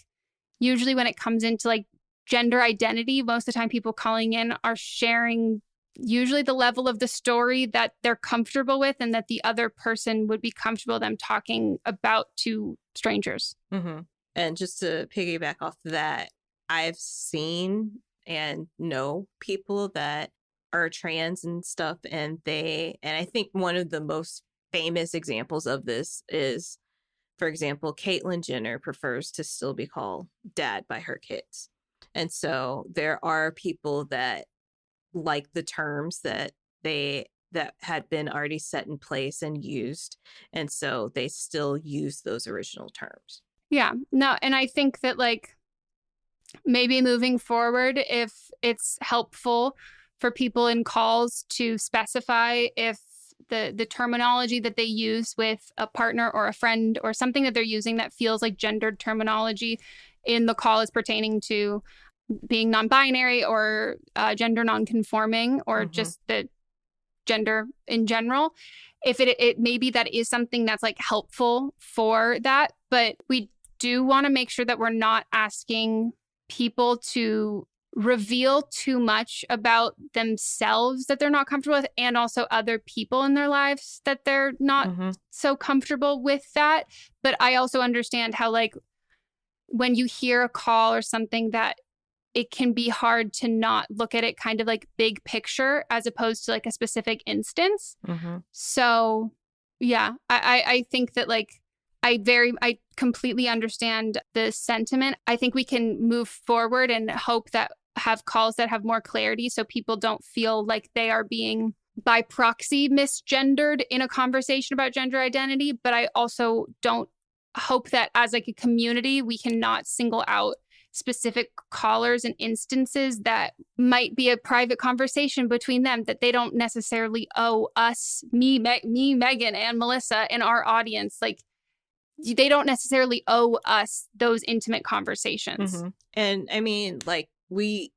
usually when it comes into like gender identity, most of the time people calling in are sharing usually the level of the story that they're comfortable with and that the other person would be comfortable them talking about to strangers. And just to piggyback off that, I've seen and know people that are trans and stuff, and I think one of the most famous examples of this is, for example, Caitlyn Jenner prefers to still be called dad by her kids. And so there are people that like the terms that had been already set in place and used, and so they still use those original terms. Yeah, no, and I think that like maybe moving forward, if it's helpful for people in calls to specify if the terminology that they use with a partner or a friend or something that they're using that feels like gendered terminology in the call is pertaining to being non-binary or gender non-conforming or just the gender in general. If it maybe that is something that's like helpful for that, but we do want to make sure that we're not asking people to reveal too much about themselves that they're not comfortable with, and also other people in their lives that they're not so comfortable with that. But I also understand how like when you hear a call or something that it can be hard to not look at it kind of like big picture as opposed to like a specific instance. So yeah, I think that like I completely understand the sentiment. I think we can move forward and hope that have calls that have more clarity so people don't feel like they are being by proxy misgendered in a conversation about gender identity. But I also don't hope that as like a community, we cannot single out specific callers and instances that might be a private conversation between them that they don't necessarily owe us, me, Meghan and Melisa and our audience. Like they don't necessarily owe us those intimate conversations. And I mean, like we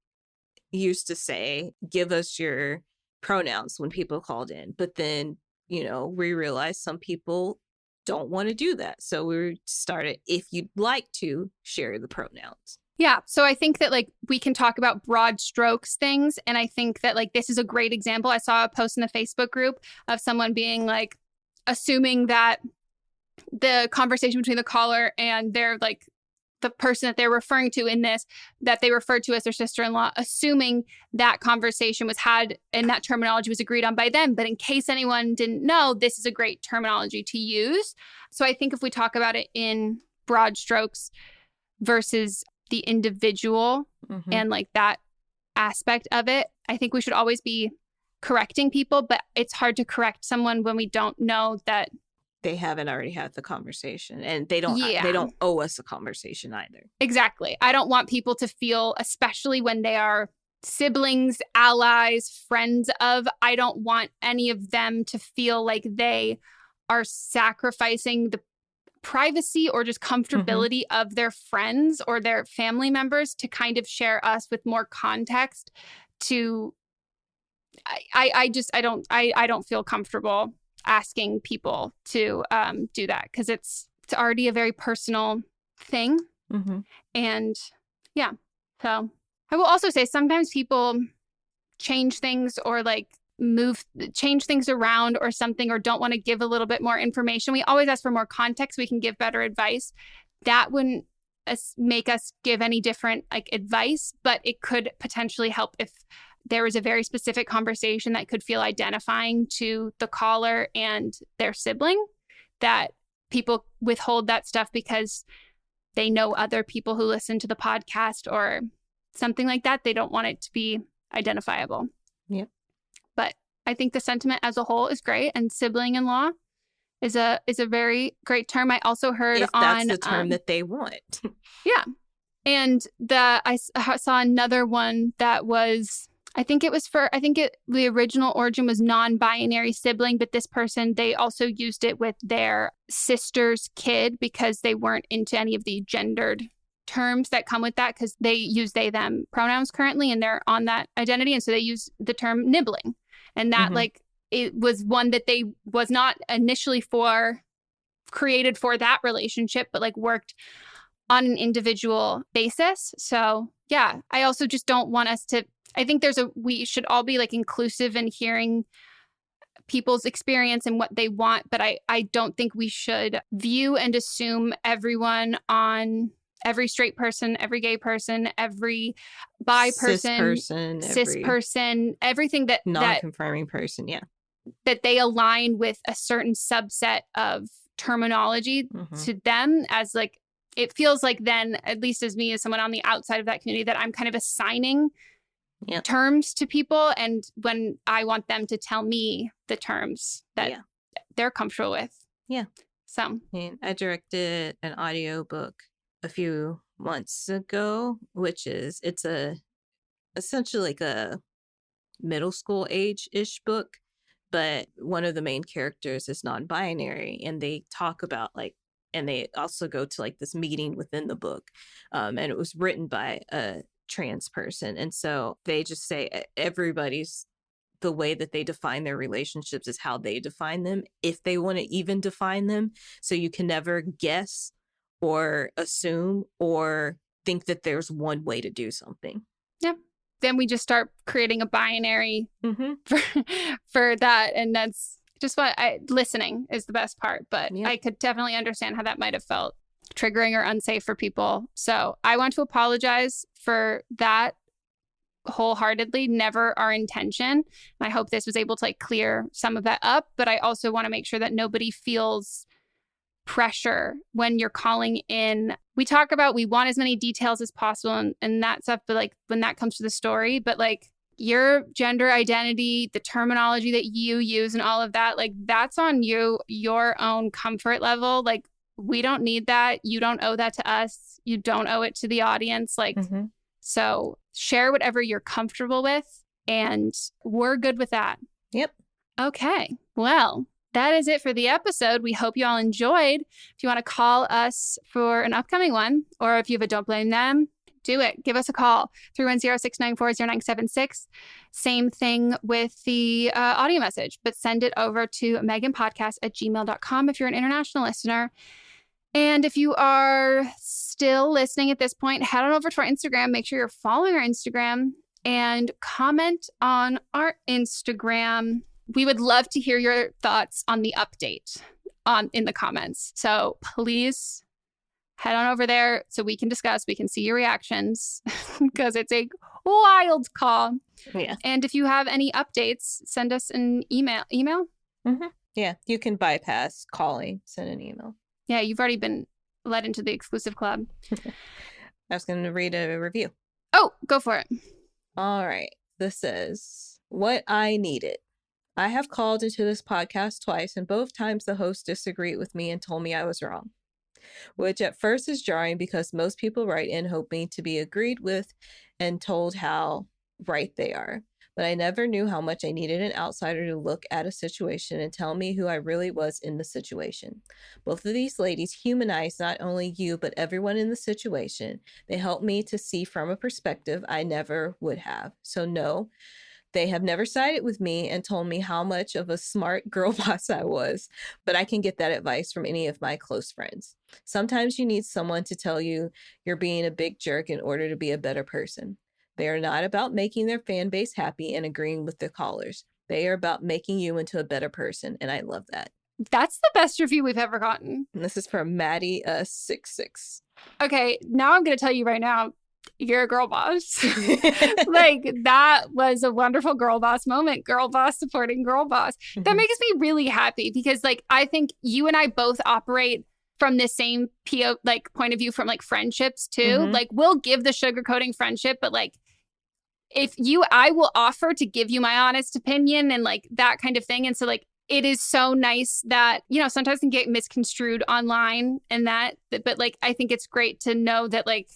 used to say, give us your pronouns when people called in, but then, you know, we realized some people don't want to do that. So we started, if you'd like to share the pronouns. Yeah. So I think that like we can talk about broad strokes things. And I think that like this is a great example. I saw a post in the Facebook group of someone being like, assuming that the conversation between the caller and their like the person that they're referring to in this, that they referred to as their sister-in-law, assuming that conversation was had and that terminology was agreed on by them. But in case anyone didn't know, this is a great terminology to use. So I think if we talk about it in broad strokes versus the individual and like that aspect of it, I think we should always be correcting people, but it's hard to correct someone when we don't know that they haven't already had the conversation, and they don't owe us a conversation either. Exactly. I don't want people to feel, especially when they are siblings, allies, friends of, I don't want any of them to feel like they are sacrificing the privacy or just comfortability of their friends or their family members to kind of share us with more context. To I don't feel comfortable asking people to do that because it's already a very personal thing. And yeah, so I will also say sometimes people change things or like change things around or something, or don't want to give a little bit more information. We always ask for more context. We can give better advice. That wouldn't make us give any different like advice, but it could potentially help if there was a very specific conversation that could feel identifying to the caller and their sibling, that people withhold that stuff because they know other people who listen to the podcast or something like that. They don't want it to be identifiable. Yeah. But I think the sentiment as a whole is great, and sibling-in-law is a very great term. I also heard if that's the term that they want. Yeah. And I saw another one that was, the original origin was non-binary sibling, but this person, they also used it with their sister's kid because they weren't into any of the gendered terms that come with that, because they use they, them pronouns currently and they're on that identity. And so they use the term nibbling. And that like, it was one that they was not initially created for that relationship, but like worked on an individual basis. So yeah, I also just don't want us to, I think we should all be like inclusive in hearing people's experience and what they want. But I don't think we should view and assume everyone on every straight person, every gay person, every bi person, cis person, everything that non-confirming person. Yeah. That they align with a certain subset of terminology to them, as like, it feels like then, at least as me, as someone on the outside of that community, that I'm kind of assigning terms to people. And when I want them to tell me the terms that they're comfortable with. Yeah. So I directed an audiobook a few months ago, which is, it's essentially like a middle school age-ish book, but one of the main characters is non-binary, and they talk about like, and they also go to like this meeting within the book, and it was written by a trans person, and so they just say everybody's, the way that they define their relationships is how they define them, if they want to even define them. So you can never guess or assume or think that there's one way to do something. Yeah. Then we just start creating a binary for that. And that's just what listening is the best part. But I could definitely understand how that might have felt triggering or unsafe for people. So I want to apologize for that wholeheartedly. Never our intention. And I hope this was able to like clear some of that up. But I also want to make sure that nobody feels pressure when you're calling in. We talk about we want as many details as possible and that stuff, but like when that comes to the story, but like your gender identity, the terminology that you use and all of that, like that's on you, your own comfort level. Like we don't need that. You don't owe that to us. You don't owe it to the audience. Like, so share whatever you're comfortable with and we're good with that. Yep. Okay. Well, that is it for the episode. We hope you all enjoyed. If you want to call us for an upcoming one, or if you have a Don't Blame Them, do it. Give us a call, 310-694-0976. Same thing with the audio message, but send it over to meghanpodcast@gmail.com if you're an international listener. And if you are still listening at this point, head on over to our Instagram. Make sure you're following our Instagram and comment on our Instagram. We would love to hear your thoughts on the update in the comments. So please head on over there so we can discuss, we can see your reactions because it's a wild call. Yeah. And if you have any updates, send us an email. Yeah, you can bypass calling, send an email. Yeah, you've already been let into the exclusive club. I was going to read a review. Oh, go for it. All right. This says, what I needed. I have called into this podcast twice, and both times the host disagreed with me and told me I was wrong, which at first is jarring because most people write in hoping to be agreed with and told how right they are. But I never knew how much I needed an outsider to look at a situation and tell me who I really was in the situation. Both of these ladies humanized not only you, but everyone in the situation. They helped me to see from a perspective I never would have. So no, they have never sided with me and told me how much of a smart girl boss I was, but I can get that advice from any of my close friends. Sometimes you need someone to tell you you're being a big jerk in order to be a better person. They are not about making their fan base happy and agreeing with the callers. They are about making you into a better person, and I love that. That's the best review we've ever gotten. And this is from Maddie66. Okay, now I'm going to tell you right now, you're a girl boss. Like, that was a wonderful girl boss moment. Girl boss supporting girl boss. That makes me really happy because, like, I think you and I both operate from the same point of view from, like, friendships, too. Like, we'll give the sugarcoating friendship, but, like, I will offer to give you my honest opinion and, like, that kind of thing. And so, like, it is so nice that, you know, sometimes can get misconstrued online and that, but, like, I think it's great to know that, like,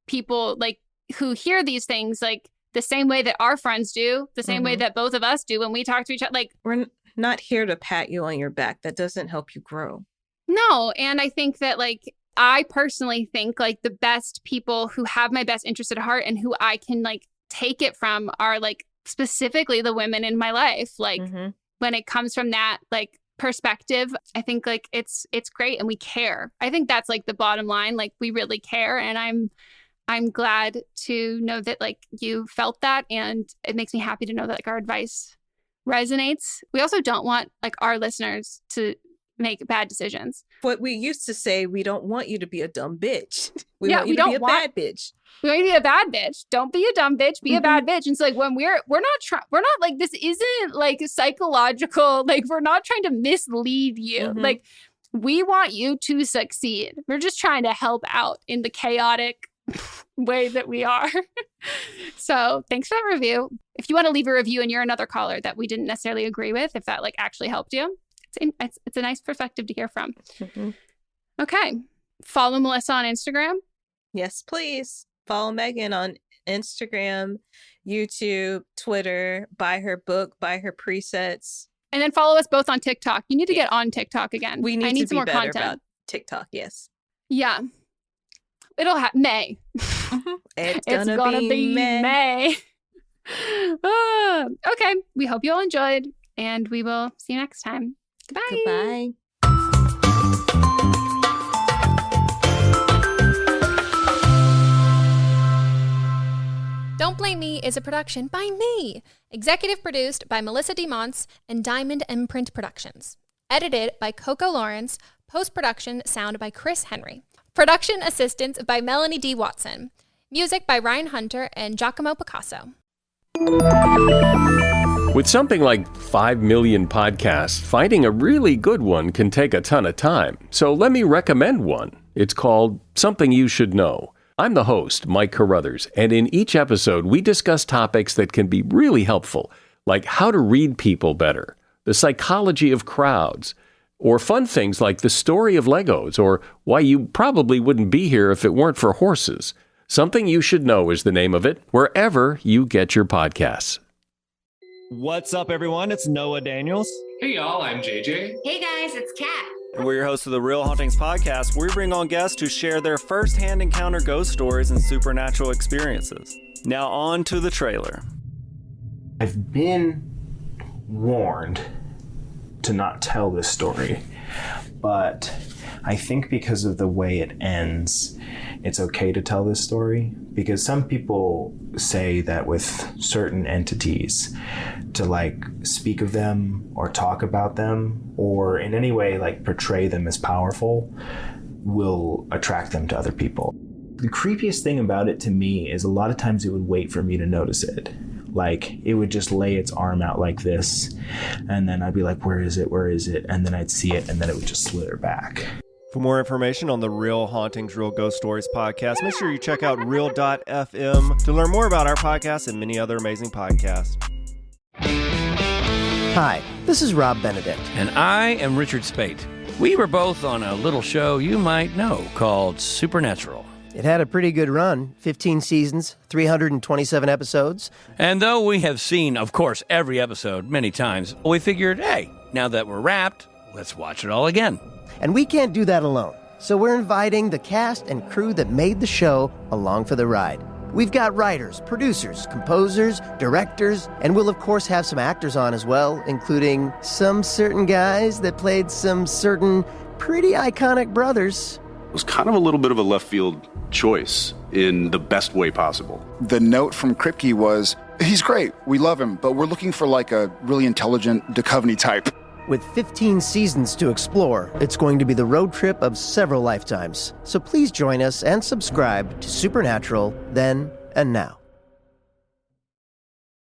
people like who hear these things like the same way that our friends do, the same way that both of us do when we talk to each other. Like, we're not here to pat you on your back. That doesn't help you grow. No. And I think that, like, I personally think like the best people who have my best interest at heart and who I can like take it from are like specifically the women in my life. Like when it comes from that like perspective, I think like it's great and we care. I think that's like the bottom line. Like we really care, and I'm glad to know that like you felt that, and it makes me happy to know that like our advice resonates. We also don't want like our listeners to make bad decisions. What we used to say, we don't want you to be a dumb bitch. We want you to be a bad bitch. We want you to be a bad bitch. Don't be a dumb bitch. Be a bad bitch. And so like when we're not like, this isn't like psychological. Like we're not trying to mislead you. Like we want you to succeed. We're just trying to help out in the chaotic way that we are. So thanks for that review. If you want to leave a review and you're another caller that we didn't necessarily agree with, if that like actually helped you, it's a nice perspective to hear from. Okay. Follow Melissa on Instagram. Yes, please. Follow Meghan on Instagram, YouTube, Twitter. Buy her book, buy her presets. And then follow us both on TikTok. You need to get on TikTok again. I need some more better content about TikTok, yes. Yeah. It'll happen. May. It's gonna be May. Okay. We hope you all enjoyed, and we will see you next time. Goodbye. Goodbye. Don't Blame Me is a production by me. Executive produced by Melissa DeMonts and Diamond Imprint Productions. Edited by Coco Lawrence. Post-production sound by Chris Henry. Production assistance by Melanie D. Watson. Music by Ryan Hunter and Giacomo Picasso. With something like 5 million podcasts, finding a really good one can take a ton of time. So let me recommend one. It's called Something You Should Know. I'm the host, Mike Carruthers, and in each episode, we discuss topics that can be really helpful, like how to read people better, the psychology of crowds, or fun things like the story of Legos, or why you probably wouldn't be here if it weren't for horses. Something You Should Know is the name of it, wherever you get your podcasts. What's up, everyone? It's Noah Daniels. Hey, y'all. I'm JJ. Hey, guys. It's Kat. And we're your hosts of the Real Hauntings podcast, where we bring on guests who share their first-hand encounter ghost stories and supernatural experiences. Now on to the trailer. I've been warned to not tell this story, but I think because of the way it ends, it's okay to tell this story, because some people say that with certain entities, to like speak of them or talk about them or in any way like portray them as powerful will attract them to other people. The creepiest thing about it to me is a lot of times it would wait for me to notice it. Like, it would just lay its arm out like this, and then I'd be like, where is it? Where is it? And then I'd see it, and then it would just slither back. For more information on the Real Hauntings, Real Ghost Stories podcast, make sure you check out real.fm to learn more about our podcast and many other amazing podcasts. Hi, this is Rob Benedict. And I am Richard Spate. We were both on a little show you might know called Supernatural. It had a pretty good run, 15 seasons, 327 episodes. And though we have seen, of course, every episode many times, we figured, hey, now that we're wrapped, let's watch it all again. And we can't do that alone, so we're inviting the cast and crew that made the show along for the ride. We've got writers, producers, composers, directors, and we'll of course have some actors on as well, including some certain guys that played some certain pretty iconic brothers. It was kind of a little bit of a left field choice in the best way possible. The note from Kripke was, he's great, we love him, but we're looking for like a really intelligent Duchovny type. With 15 seasons to explore, it's going to be the road trip of several lifetimes. So please join us and subscribe to Supernatural Then and Now.